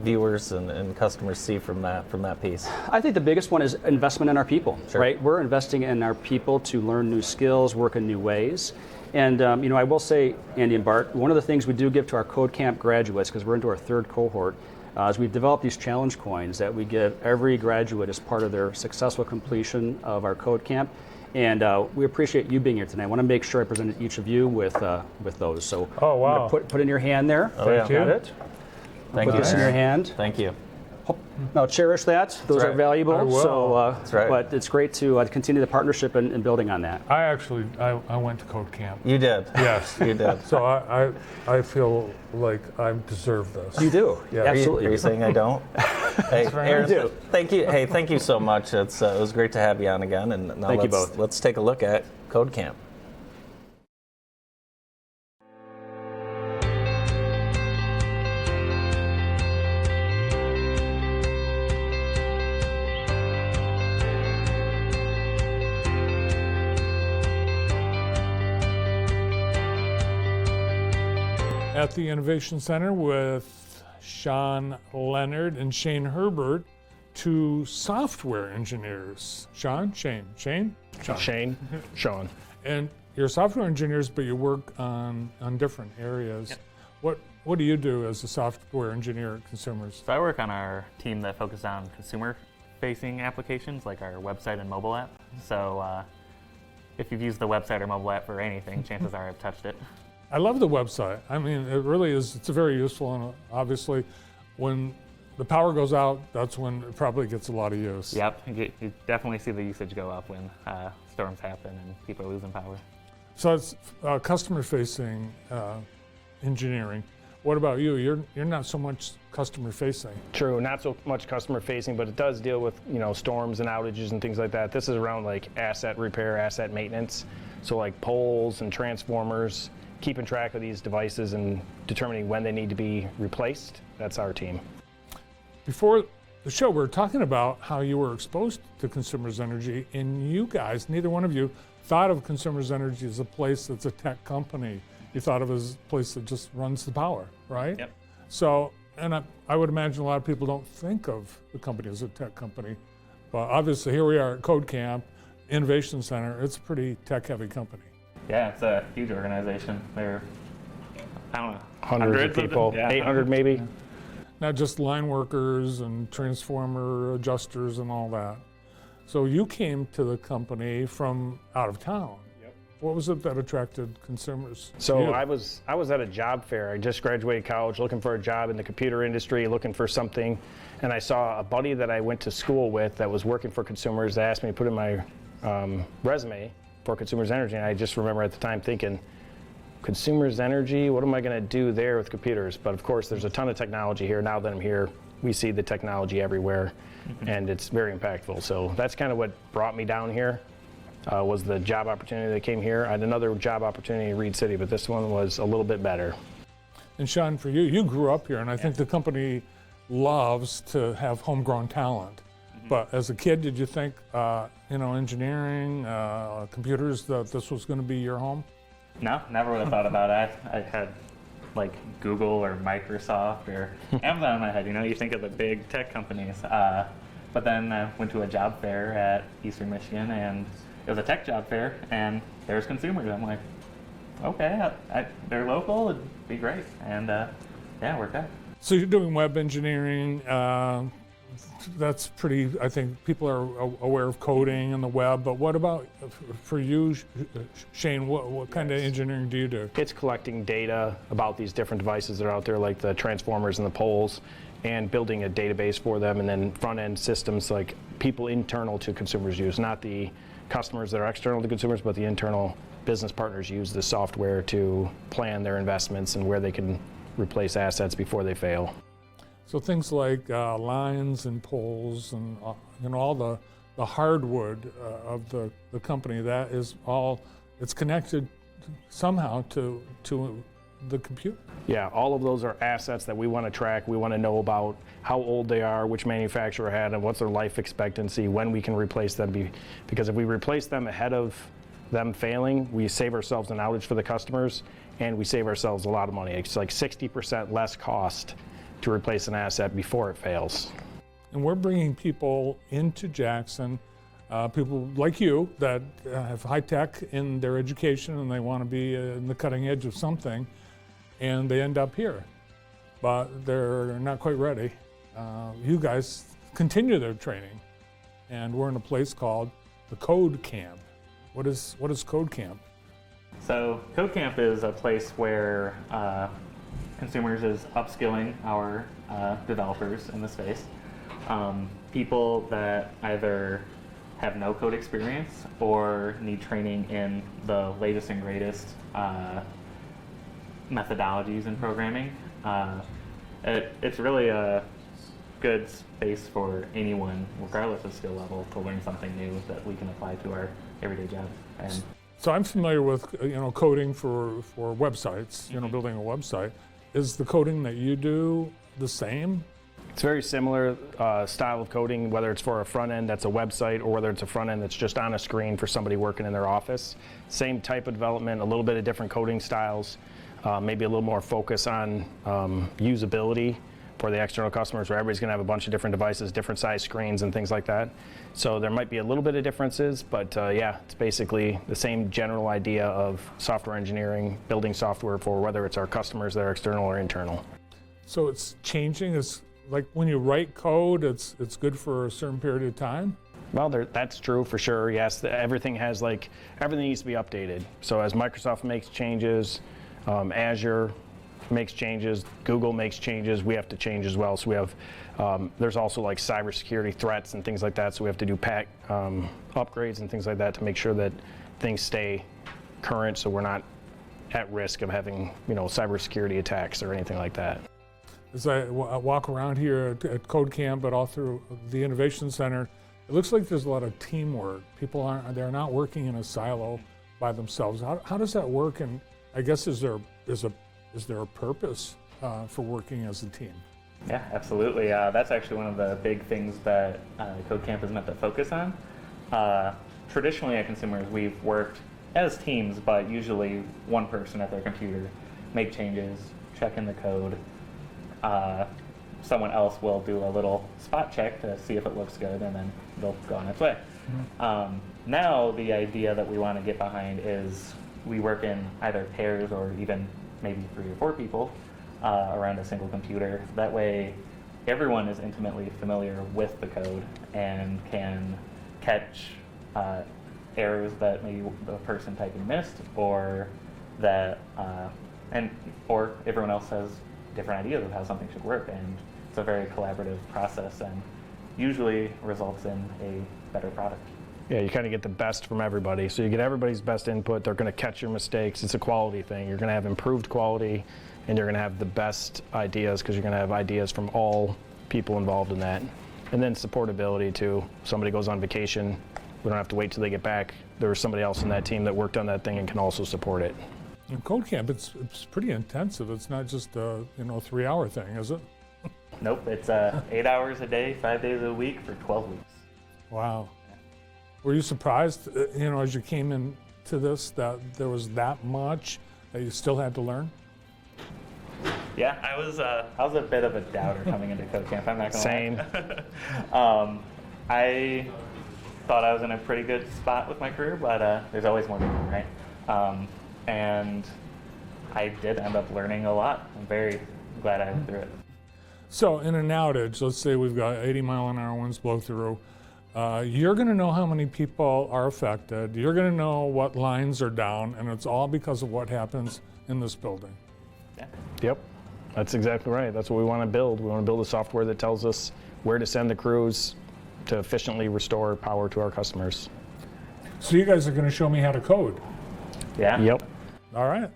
viewers and customers see from that piece? I think the biggest one is investment in our people, right? We're investing in our people to learn new skills, work in new ways. And I will say, Andy and Bart, one of the things we do give to our Code Camp graduates, because we're into our third cohort, is we've developed these challenge coins that we give every graduate as part of their successful completion of our Code Camp. And we appreciate you being here tonight. I want to make sure I presented each of you with those. So Oh, wow. I'm gonna put in your hand there. Thank you. Got it? Thank Put you. this in your hand. Thank you. Now cherish that. Those are right. valuable. I will. So, That's right. But it's great to continue the partnership and building on that. I went to code camp. You did. Yes. You did. So I feel like I deserve this. You do. Yeah. Absolutely. Are you saying I don't? Hey, right. Aaron, You do. thank you. Hey, thank you so much. It was great to have you on again. And now Thank you both. let's take a look at Code Camp. At the Innovation Center with Sean Leonard and Shane Herbert, two software engineers. Sean, Shane. Shane? Shane, Sean. And you're software engineers, but you work on different areas. What do you do as a software engineer at Consumers? So I work on our team that focuses on consumer-facing applications, like our website and mobile app. So if you've used the website or mobile app for anything, chances are I've touched it. I love the website. I mean, it really is. It's very useful, and obviously, when the power goes out, that's when it probably gets a lot of use. Yep, you definitely see the usage go up when storms happen and people are losing power. So it's customer-facing engineering. What about you? You're not so much customer-facing. True, not so much customer facing, but it does deal with storms and outages and things like that. This is around like asset repair, asset maintenance. So like poles and transformers, keeping track of these devices and determining when they need to be replaced. That's our team. Before the show, we were talking about how you were exposed to Consumers Energy, and you guys, neither one of you, thought of Consumers Energy as a place that's a tech company. You thought of it as a place that just runs the power, right? Yep. So, and I would imagine a lot of people don't think of the company as a tech company, but obviously here we are at Code Camp, Innovation Center. It's a pretty tech-heavy company. Yeah, it's a huge organization. There are, I don't know, Hundreds of people, them. Yeah. 800 maybe. Not just line workers and transformer adjusters and all that. So you came to the company from out of town. Yep. What was it that attracted consumers? to So you? I was at a job fair. I just graduated college, looking for a job in the computer industry, looking for something, and I saw a buddy that I went to school with that was working for Consumers that asked me to put in my resume for Consumers Energy, and I just remember at the time thinking, Consumers Energy, what am I going to do there with computers? But of course, there's a ton of technology here. Now that I'm here, we see the technology everywhere, and it's very impactful. So that's kind of what brought me down here, was the job opportunity that came here. I had another job opportunity in Reed City, but this one was a little bit better. And Sean, for you, you grew up here, and I think the company loves to have homegrown talent. But as a kid, did you think, engineering, computers, that this was going to be your home? No, never would have thought about it. I had like Google or Microsoft or Amazon in my head. You think of the big tech companies. But then I went to a job fair at Eastern Michigan, and it was a tech job fair, and there's Consumers. I'm like, okay, they're local, it'd be great. And yeah, it worked out. So you're doing web engineering. That's pretty, I think people are aware of coding and the web, but what about for you, Shane, what kind of engineering do you do? It's collecting data about these different devices that are out there, like the transformers and the poles, and building a database for them, and then front-end systems like people internal to Consumers use, not the customers that are external to Consumers, but the internal business partners use the software to plan their investments and where they can replace assets before they fail. So things like lines and poles and all the hardwood of the company, that is all, it's connected somehow to the computer. Yeah, all of those are assets that we want to track. We want to know about how old they are, which manufacturer had, and what's their life expectancy, when we can replace them. Because if we replace them ahead of them failing, we save ourselves an outage for the customers, and we save ourselves a lot of money. It's like 60% less cost to replace an asset before it fails. And we're bringing people into Jackson, people like you that have high tech in their education and they want to be in the cutting edge of something, and they end up here, but they're not quite ready. You guys continue their training, and we're in a place called the Code Camp. What is Code Camp? So Code Camp is a place where Consumers is upskilling our developers in the space. People that either have no code experience or need training in the latest and greatest methodologies in programming. It's really a good space for anyone, regardless of skill level, to learn something new that we can apply to our everyday job. And so I'm familiar with coding for websites, building a website. Is the coding that you do the same? It's very similar style of coding, whether it's for a front end that's a website or whether it's a front end that's just on a screen for somebody working in their office. Same type of development, a little bit of different coding styles, maybe a little more focus on usability for the external customers, where everybody's going to have a bunch of different devices, different size screens and things like that. So there might be a little bit of differences, but yeah, it's basically the same general idea of software engineering, building software for whether it's our customers that are external or internal. So it's changing. It's like when you write code, it's good for a certain period of time? Well, that's true for sure, yes. Everything needs to be updated. So as Microsoft makes changes, Azure makes changes, Google makes changes, we have to change as well. So we have, there's also like cybersecurity threats and things like that, so we have to do upgrades and things like that to make sure that things stay current, so we're not at risk of having cybersecurity attacks or anything like that. As I walk around here at Code Camp, but all through the Innovation Center, it looks like there's a lot of teamwork. People they're not working in a silo by themselves. How does that work? And I guess is there a purpose for working as a team? yeah, absolutely. That's actually one of the big things that Code Camp is meant to focus on. Traditionally at Consumers, we've worked as teams, but usually one person at their computer, make changes, check in the code. Someone else will do a little spot check to see if it looks good, and then they'll go on its way. Mm-hmm. Now the idea that we want to get behind is we work in either pairs or even maybe 3 or 4 people around a single computer. That way everyone is intimately familiar with the code and can catch errors that maybe the person typing missed, or that or everyone else has different ideas of how something should work, and it's a very collaborative process and usually results in a better product. Yeah, you kind of get the best from everybody. So you get everybody's best input. They're going to catch your mistakes. It's a quality thing. You're going to have improved quality, and you're going to have the best ideas because you're going to have ideas from all people involved in that. And then supportability too. Somebody goes on vacation, we don't have to wait till they get back. There's somebody else in that team that worked on that thing and can also support it. In Code Camp, it's pretty intensive. It's not just a 3-hour thing, is it? Nope, it's 8 hours a day, 5 days a week for 12 weeks. Wow. Were you surprised, as you came into this, that there was that much that you still had to learn? Yeah, I was a bit of a doubter coming into Code Camp. I'm not gonna Same. lie. I thought I was in a pretty good spot with my career, but there's always more to learn, right? And I did end up learning a lot. I'm very glad I went through it. So in an outage, let's say we've got 80-mile-an-hour winds blow through, you're going to know how many people are affected. You're going to know what lines are down, and it's all because of what happens in this building. Yeah. Yep, that's exactly right. That's what we want to build. We want to build a software that tells us where to send the crews to efficiently restore power to our customers. So you guys are going to show me how to code. Yeah? Yep. All right,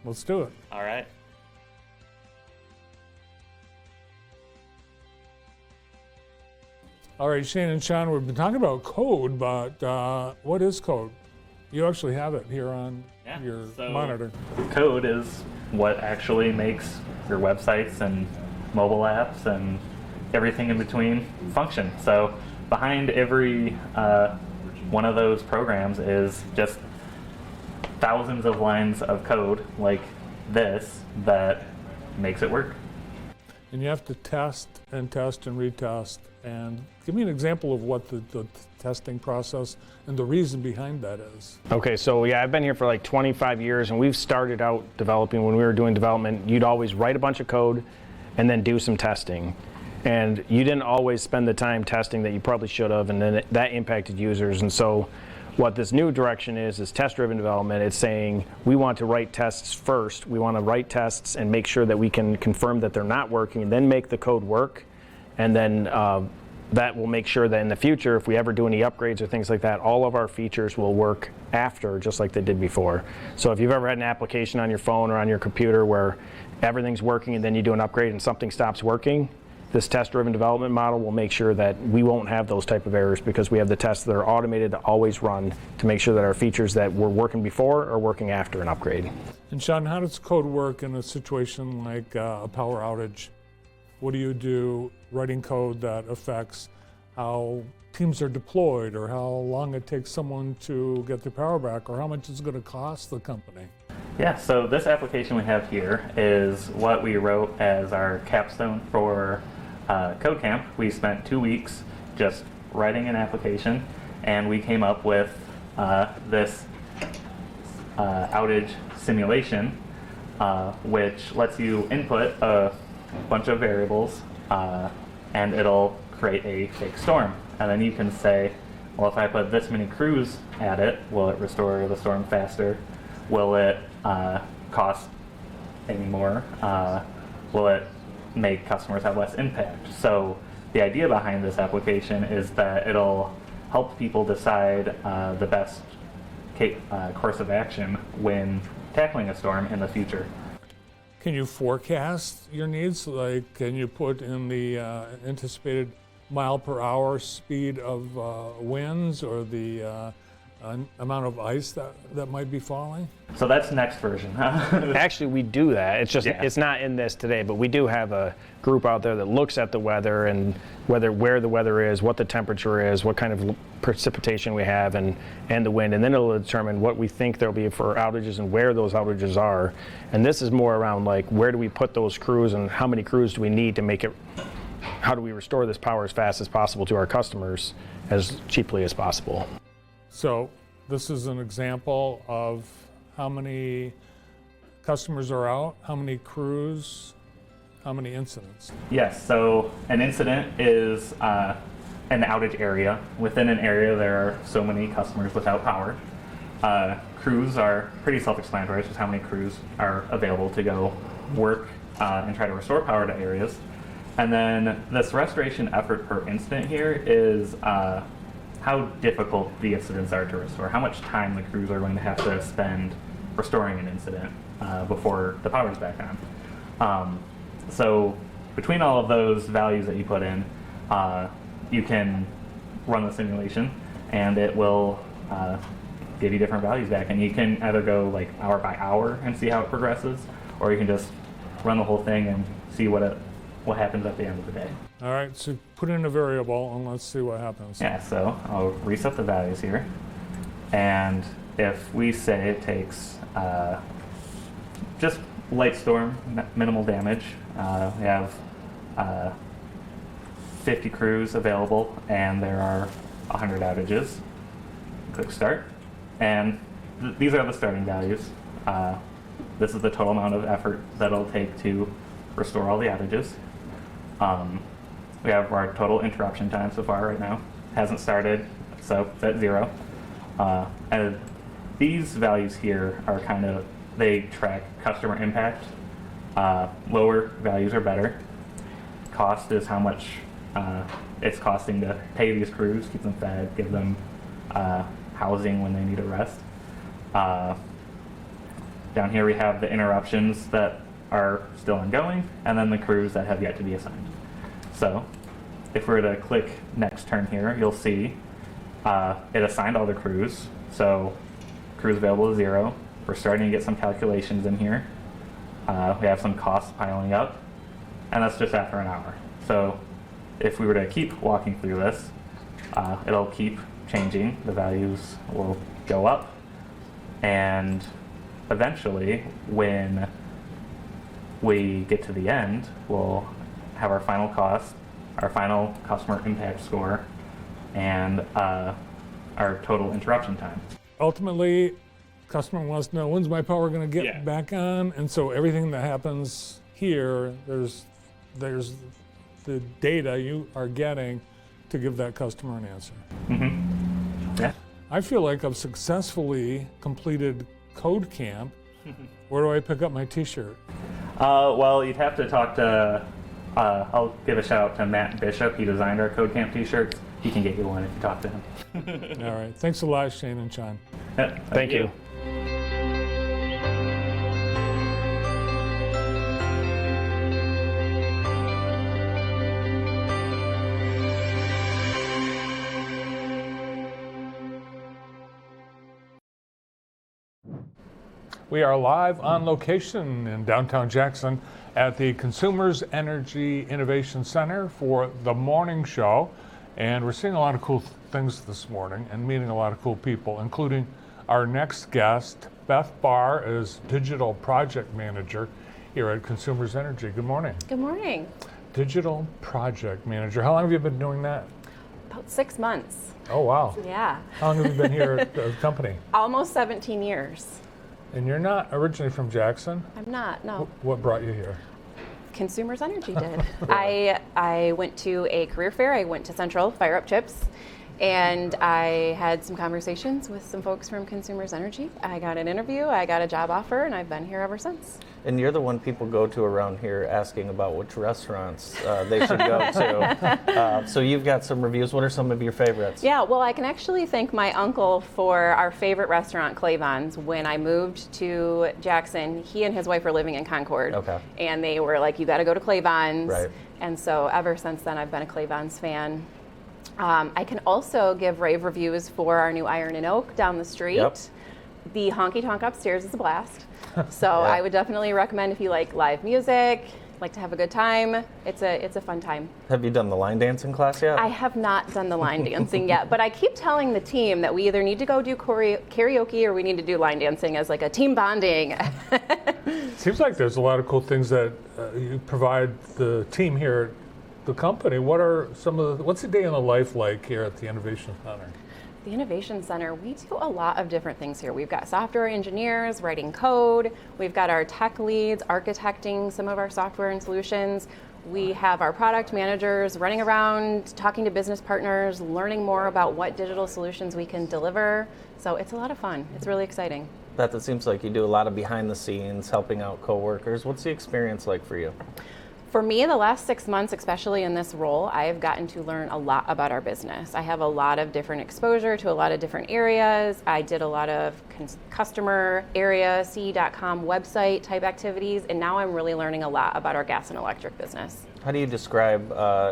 let's do it. All right. All right, Shane and Sean, we've been talking about code, but what is code? You actually have it here on your monitor. Code is what actually makes your websites and mobile apps and everything in between function. So behind every one of those programs is just thousands of lines of code like this that makes it work. And you have to test and retest. And give me an example of what the testing process and the reason behind that is. Okay, so yeah, I've been here for like 25 years, and we've started out developing. When we were doing development, you'd always write a bunch of code and then do some testing. And you didn't always spend the time testing that you probably should have, and then that impacted users. And so what this new direction is test-driven development. It's saying we want to write tests first. We want to write tests and make sure that we can confirm that they're not working, and then make the code work. And then that will make sure that in the future, if we ever do any upgrades or things like that, all of our features will work after, just like they did before. So if you've ever had an application on your phone or on your computer where everything's working and then you do an upgrade and something stops working, this test-driven development model will make sure that we won't have those type of errors, because we have the tests that are automated to always run to make sure that our features that were working before are working after an upgrade. And Sean, how does code work in a situation like a power outage? What do you do writing code that affects how teams are deployed, or how long it takes someone to get their power back, or how much it's going to cost the company? Yeah, so this application we have here is what we wrote as our capstone for Code Camp. We spent 2 weeks just writing an application, and we came up with this outage simulation, which lets you input a bunch of variables, and it'll create a fake storm. And then you can say, well, if I put this many crews at it, will it restore the storm faster? Will it cost any more? Will it make customers have less impact? So the idea behind this application is that it'll help people decide the best course of action when tackling a storm in the future. Can you forecast your needs? Like, can you put in the anticipated mile per hour speed of winds, or the amount of ice that might be falling? So that's next version. Actually, we do that. It's just Yeah. It's not in this today, but we do have a group out there that looks at the weather and where the weather is, what the temperature is, what kind of precipitation we have, and the wind, and then it'll determine what we think there'll be for outages and where those outages are. And this is more around like, where do we put those crews and how many crews do we need to make it? How do we restore this power as fast as possible to our customers as cheaply as possible? So this is an example of how many customers are out, how many crews, how many incidents. Yes, so an incident is an outage area. Within an area, there are so many customers without power. Crews are pretty self-explanatory. It's just how many crews are available to go work and try to restore power to areas. And then this restoration effort per incident here is how difficult the incidents are to restore, how much time the crews are going to have to spend restoring an incident before the power's back on. So between all of those values that you put in, you can run the simulation, and it will give you different values back. And you can either go like hour by hour and see how it progresses, or you can just run the whole thing and see what happens at the end of the day. All right, so put in a variable and let's see what happens. Yeah, so I'll reset the values here. And if we say it takes just light storm, minimal damage, we have 50 crews available, and there are 100 outages. Click start, and these are the starting values. This is the total amount of effort that it'll take to restore all the outages. We have our total interruption time so far right now. Hasn't started, so it's at 0. And these values here are they track customer impact. Lower values are better. Cost is how much it's costing to pay these crews, keep them fed, give them housing when they need a rest. Down here we have the interruptions that are still ongoing, and then the crews that have yet to be assigned. So if we were to click next turn here, you'll see it assigned all the crews. So crews available is 0. We're starting to get some calculations in here. We have some costs piling up, and that's just after an hour. So if we were to keep walking through this, it'll keep changing. The values will go up, And eventually, when we get to the end, we'll have our final cost, our final customer impact score, and our total interruption time. Ultimately, customer wants to know, when's my power going to get Yeah. back on? And so everything that happens here, there's the data you are getting to give that customer an answer. Yeah. I feel like I've successfully completed Code Camp. Where do I pick up my t-shirt? Well, you'd have to talk to, I'll give a shout out to Matt Bishop. He designed our Code Camp t-shirts. He can get you one if you talk to him. All right. Thanks a lot, Shane and Sean. Yeah, Thank you. We are live on location in downtown Jackson at the Consumers Energy Innovation Center for the morning show. And we're seeing a lot of cool things this morning and meeting a lot of cool people, including our next guest. Beth Barr is Digital Project Manager here at Consumers Energy. Good morning. Good morning. Digital Project Manager. How long have you been doing that? About 6 months. Oh, wow. Yeah. How long have you been here at the company? Almost 17 years. And you're not originally from Jackson? I'm not, no. What brought you here? Consumers Energy did. I went to a career fair. I went to Central, Fire Up Chips, and I had some conversations with some folks from Consumers Energy. I got an interview, I got a job offer, and I've been here ever since. And you're the one people go to around here asking about which restaurants they should go to. So you've got some reviews. What are some of your favorites? Yeah, well, I can actually thank my uncle for our favorite restaurant, Clavon's. When I moved to Jackson, he and his wife were living in Concord. Okay. And they were like, you got to go to Clavon's. Right. And so ever since then, I've been a Clavon's fan. I can also give rave reviews for our new Iron and Oak down the street. Yep. The honky tonk upstairs is a blast. So Yeah. I would definitely recommend if you like live music, like to have a good time. It's a fun time. Have you done the line dancing class yet? I have not done the line dancing yet, but I keep telling the team that we either need to go do karaoke or we need to do line dancing as like a team bonding. Seems like there's a lot of cool things that you provide the team here at the company. What's the day in the life like here at the Innovation Center? The Innovation Center, we do a lot of different things here. We've got software engineers writing code. We've got our tech leads architecting some of our software and solutions. We have our product managers running around, talking to business partners, learning more about what digital solutions we can deliver. So it's a lot of fun. It's really exciting. Beth, it seems like you do a lot of behind the scenes, helping out coworkers. What's the experience like for you? For me, the last 6 months, especially in this role, I have gotten to learn a lot about our business. I have a lot of different exposure to a lot of different areas. I did a lot of customer area, CE.com website type activities, and now I'm really learning a lot about our gas and electric business. How do you describe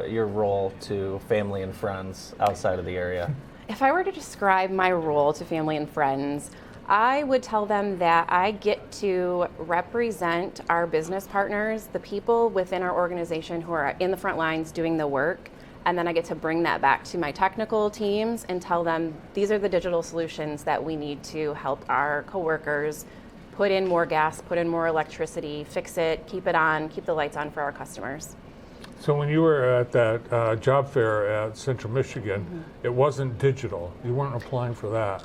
your role to family and friends outside of the area? If I were to describe my role to family and friends, I would tell them that I get to represent our business partners, the people within our organization who are in the front lines doing the work, and then I get to bring that back to my technical teams and tell them these are the digital solutions that we need to help our coworkers put in more gas, put in more electricity, fix it, keep it on, keep the lights on for our customers. So when you were at that job fair at Central Michigan, it wasn't digital. You weren't applying for that.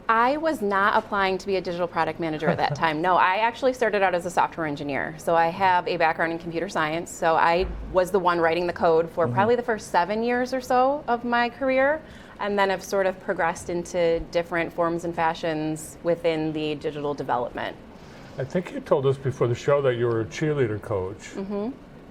I was not applying to be a digital product manager at that time. No, I actually started out as a software engineer. So I have a background in computer science. So I was the one writing the code for probably the first 7 years or so of my career. And then I've sort of progressed into different forms and fashions within the digital development. I think you told us before the show that you were a cheerleader coach.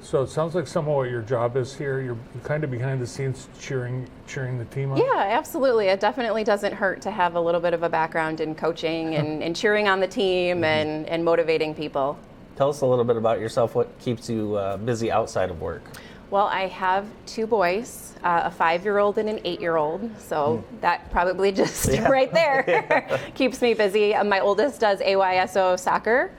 So it sounds like some of what your job is here. You're kind of behind the scenes cheering the team on. Yeah, absolutely. It definitely doesn't hurt to have a little bit of a background in coaching and cheering on the team and motivating people. Tell us a little bit about yourself. What keeps you busy outside of work? Well, I have 2 boys, a 5-year-old and an 8-year-old. So that probably just right there keeps me busy. My oldest does AYSO soccer.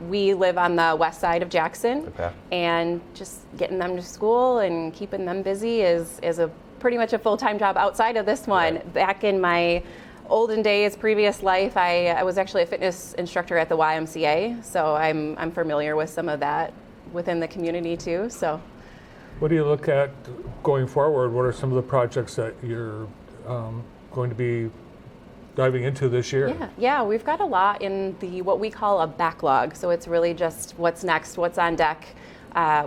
We live on the west side of Jackson, and just getting them to school and keeping them busy is a pretty much a full-time job outside of this one. Back in my olden days, previous life, I was actually a fitness instructor at the YMCA, so I'm familiar with some of that within the community too. So, what do you look at going forward? What are some of the projects that you're going to be diving into this year? Yeah, we've got a lot in the what we call a backlog. So it's really just what's next, what's on deck.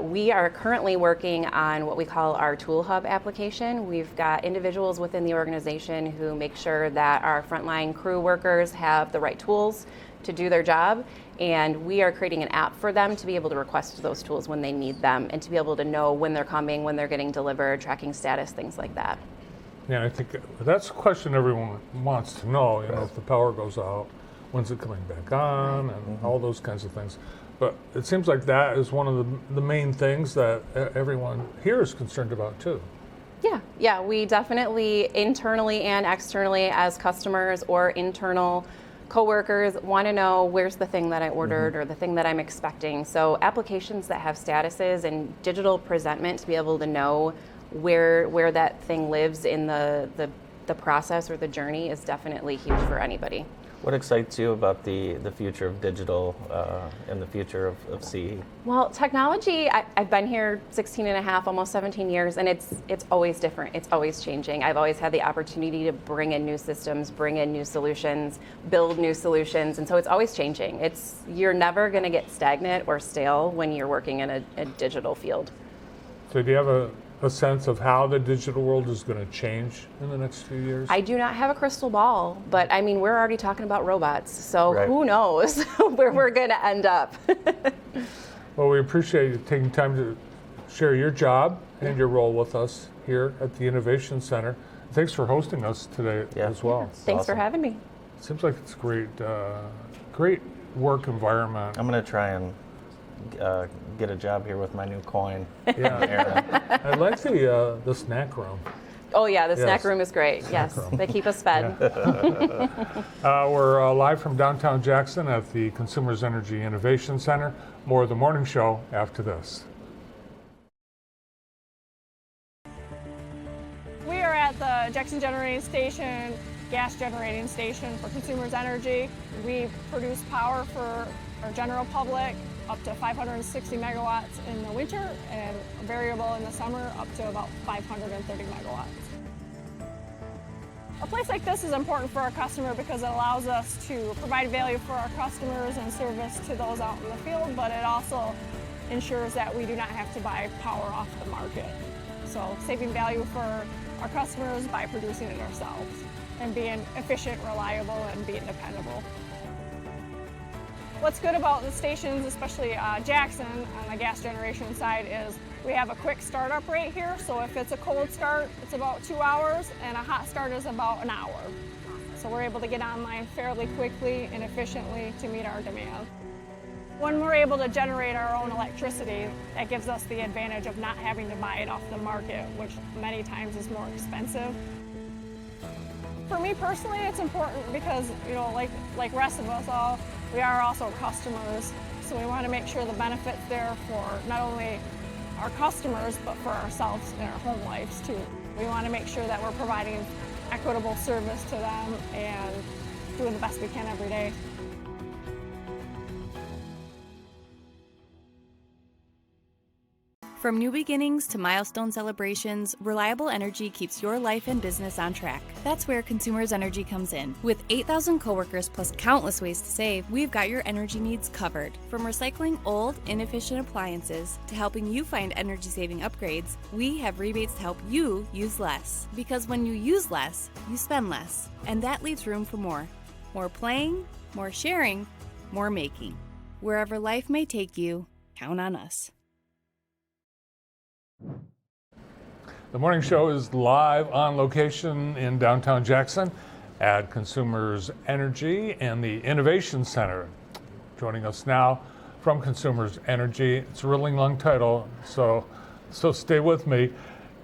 We are currently working on what we call our Tool Hub application. We've got individuals within the organization who make sure that our frontline crew workers have the right tools to do their job, and we are creating an app for them to be able to request those tools when they need them and to be able to know when they're coming, when they're getting delivered, tracking status, things like that. Yeah, I think that's a question everyone wants to know, if the power goes out, when's it coming back on, and all those kinds of things. But it seems like that is one of the main things that everyone here is concerned about too. Yeah, we definitely internally and externally as customers or internal coworkers want to know where's the thing that I ordered or the thing that I'm expecting. So applications that have statuses and digital presentment to be able to know where that thing lives in the process or the journey is definitely huge for anybody. What excites you about the future of digital and the future of CE? Well, technology, I've been here 16 and a half, almost 17 years, and it's always different. It's always changing. I've always had the opportunity to bring in new systems, bring in new solutions, build new solutions, and so it's always changing. You're never going to get stagnant or stale when you're working in a digital field. So do you have a sense of how the digital world is going to change in the next few years? I do not have a crystal ball, but I mean, we're already talking about robots, so Right. Who knows where we're going to end up. Well, we appreciate you taking time to share your job and your role with us here at the Innovation Center. Thanks for hosting us today as well. Thanks for having me. Seems like it's great work environment. I'm going to try and get a job here with my new coin. Yeah, I like the snack room. Oh yeah, the snack room is great. Yes, room. they keep us fed. We're live from downtown Jackson at the Consumers Energy Innovation Center. More of the morning show after this. We are at the Jackson Generating Station, gas generating station for Consumers Energy. We produce power for our general public up to 560 megawatts in the winter and variable in the summer up to about 530 megawatts. A place like this is important for our customer because it allows us to provide value for our customers and service to those out in the field, but it also ensures that we do not have to buy power off the market. So saving value for our customers by producing it ourselves and being efficient, reliable, and being dependable. What's good about the stations, especially Jackson on the gas generation side, is we have a quick startup rate here. So if it's a cold start, it's about 2 hours, and a hot start is about an hour. So we're able to get online fairly quickly and efficiently to meet our demand. When we're able to generate our own electricity, that gives us the advantage of not having to buy it off the market, which many times is more expensive. For me personally, it's important because, like rest of us all, we are also customers, so we want to make sure the benefit's there for not only our customers, but for ourselves in our home lives too. We want to make sure that we're providing equitable service to them and doing the best we can every day. From new beginnings to milestone celebrations, reliable energy keeps your life and business on track. That's where Consumers Energy comes in. With 8,000 coworkers plus countless ways to save, we've got your energy needs covered. From recycling old, inefficient appliances to helping you find energy-saving upgrades, we have rebates to help you use less. Because when you use less, you spend less. And that leaves room for more. More playing, more sharing, more making. Wherever life may take you, count on us. The morning show is live on location in downtown Jackson at Consumers Energy and the Innovation Center. Joining us now from Consumers Energy, it's a really long title, so stay with me.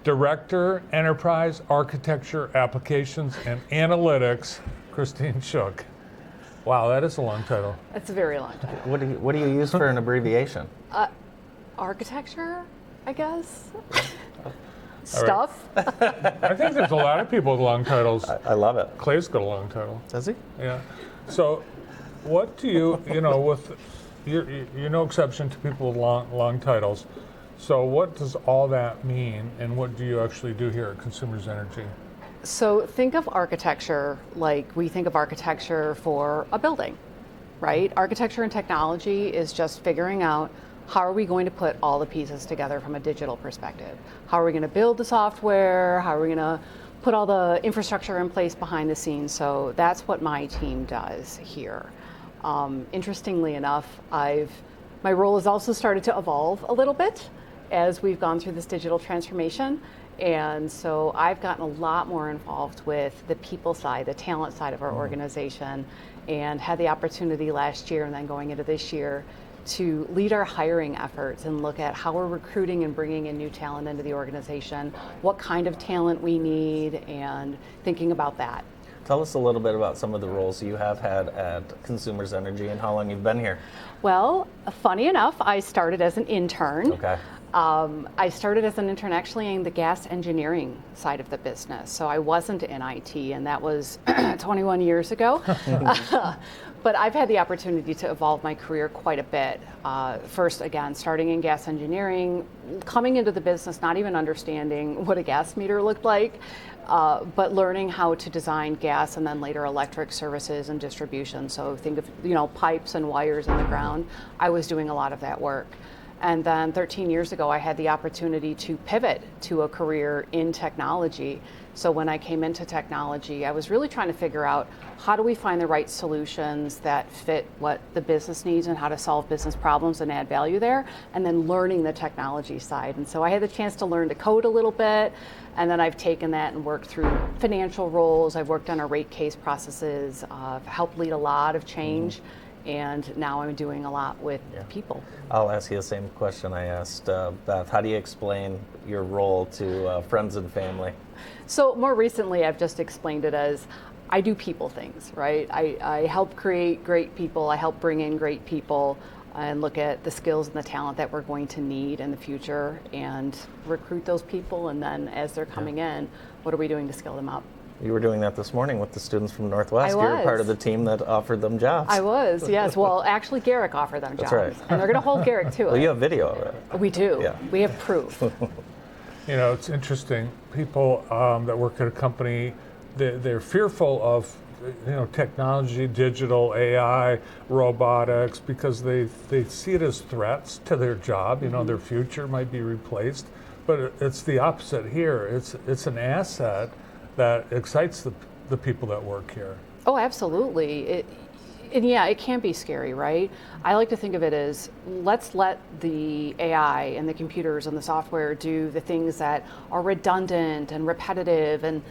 Director, Enterprise Architecture, Applications, and Analytics, Christine Shook. Wow, that is a long title. It's a very long title. What do you use for an abbreviation? Architecture, I guess. stuff. I think there's a lot of people with long titles. I love it. Clay's got a long title. Does he? Yeah. So, what do you with you're no exception to people with long titles. So, what does all that mean, and what do you actually do here at Consumers Energy? So think of architecture like we think of architecture for a building, right? Architecture and technology is just figuring out how are we going to put all the pieces together from a digital perspective? How are we going to build the software? How are we going to put all the infrastructure in place behind the scenes? So that's what my team does here. Interestingly enough, my role has also started to evolve a little bit as we've gone through this digital transformation. And so I've gotten a lot more involved with the people side, the talent side of our organization, and had the opportunity last year and then going into this year to lead our hiring efforts and look at how we're recruiting and bringing in new talent into the organization, what kind of talent we need, and thinking about that. Tell us a little bit about some of the roles you have had at Consumers Energy and how long you've been here. Well, funny enough, I started as an intern. Okay. I started as an intern actually in the gas engineering side of the business. So I wasn't in IT, and that was 21 years ago. But I've had the opportunity to evolve my career quite a bit. First, again, starting in gas engineering, coming into the business, not even understanding what a gas meter looked like, but learning how to design gas and then later electric services and distribution. So think of pipes and wires in the ground. I was doing a lot of that work. And then 13 years ago, I had the opportunity to pivot to a career in technology. So when I came into technology, I was really trying to figure out how do we find the right solutions that fit what the business needs and how to solve business problems and add value there, and then learning the technology side. And so I had the chance to learn to code a little bit, and then I've taken that and worked through financial roles. I've worked on our rate case processes, helped lead a lot of change. And now I'm doing a lot with people. I'll ask you the same question I asked Beth. How do you explain your role to friends and family? So more recently, I've just explained it as I do people things, right? I help create great people. I help bring in great people and look at the skills and the talent that we're going to need in the future and recruit those people. And then as they're coming in, what are we doing to skill them up? You were doing that this morning with the students from Northwest. I was. You're part of the team that offered them jobs. I was, yes. Well, actually, Garrick offered them jobs. That's right. And they're going to hold Garrick to it. Well, you have video of it. We do. Yeah. We have proof. It's interesting. People that work at a company, they're fearful of technology, digital, AI, robotics, because they see it as threats to their job. Their future might be replaced. But it's the opposite here. It's an asset that excites the people that work here. Oh, absolutely. It can be scary, right? I like to think of it as let's let the AI and the computers and the software do the things that are redundant and repetitive, and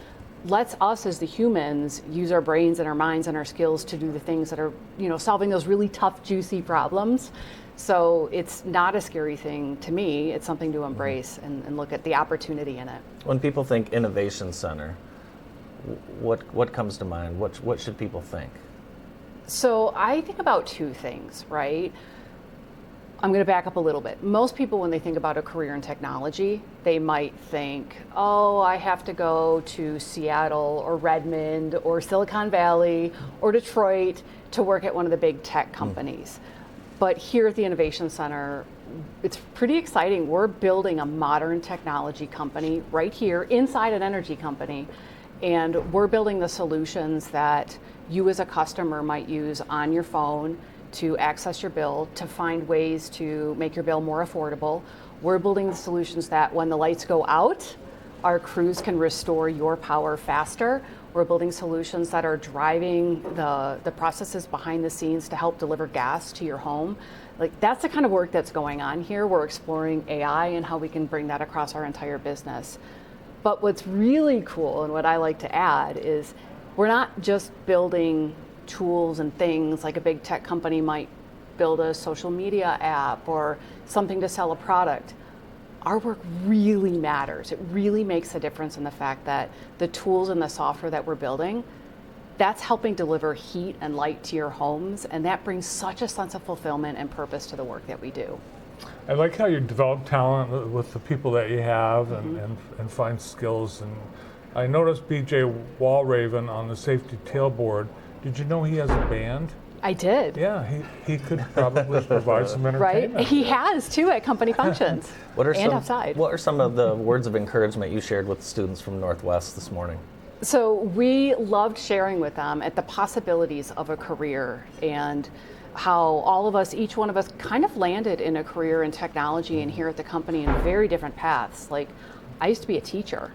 let's us as the humans use our brains and our minds and our skills to do the things that are, solving those really tough, juicy problems. So it's not a scary thing to me. It's something to embrace and look at the opportunity in it. When people think Innovation Center, what comes to mind? What should people think? So I think about two things, right? I'm going to back up a little bit. Most people, when they think about a career in technology, they might think, oh, I have to go to Seattle or Redmond or Silicon Valley or Detroit to work at one of the big tech companies. But here at the Innovation Center, it's pretty exciting. We're building a modern technology company right here inside an energy company. And we're building the solutions that you as a customer might use on your phone to access your bill, to find ways to make your bill more affordable. We're building the solutions that when the lights go out, our crews can restore your power faster. We're building solutions that are driving the processes behind the scenes to help deliver gas to your home. Like, that's the kind of work that's going on here. We're exploring AI and how we can bring that across our entire business. But what's really cool, and what I like to add, is we're not just building tools and things like a big tech company might build a social media app or something to sell a product. Our work really matters. It really makes a difference in the fact that the tools and the software that we're building, that's helping deliver heat and light to your homes, and that brings such a sense of fulfillment and purpose to the work that we do. I like how you develop talent with the people that you have and find skills. And I noticed BJ Walraven on the safety tailboard. Did you know he has a band? I did. Yeah, he could probably provide some entertainment. Right? He has too at company functions and outside. What are some of the words of encouragement you shared with students from Northwest this morning? So we loved sharing with them at the possibilities of a career and how all of us, each one of us, kind of landed in a career in technology and here at the company in very different paths. Like, I used to be a teacher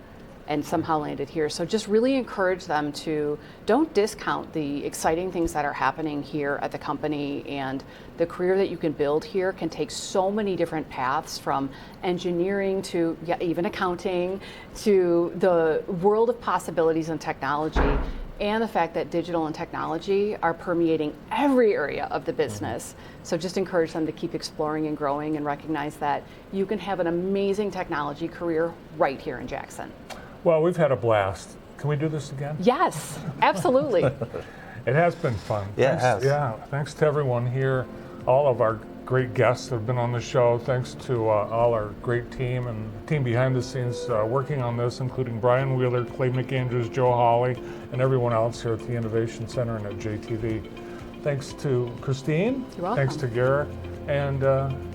and somehow landed here. So just really encourage them to don't discount the exciting things that are happening here at the company, and the career that you can build here can take so many different paths, from engineering to even accounting to the world of possibilities in technology, and the fact that digital and technology are permeating every area of the business. So just encourage them to keep exploring and growing and recognize that you can have an amazing technology career right here in Jackson. Well, we've had a blast. Can we do this again? Yes, absolutely. It has been fun. Yeah, it has. Yeah, thanks to everyone here, all of our great guests that have been on the show. Thanks to all our great team and the team behind the scenes working on this, including Brian Wheeler, Clay McAndrews, Joe Hawley, and everyone else here at the Innovation Center and at JTV. Thanks to Christine. You're welcome. Thanks to Garrett. And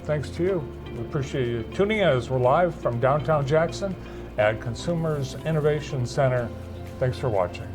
thanks to you. We appreciate you tuning in as we're live from downtown Jackson at Consumers Innovation Center. Thanks for watching.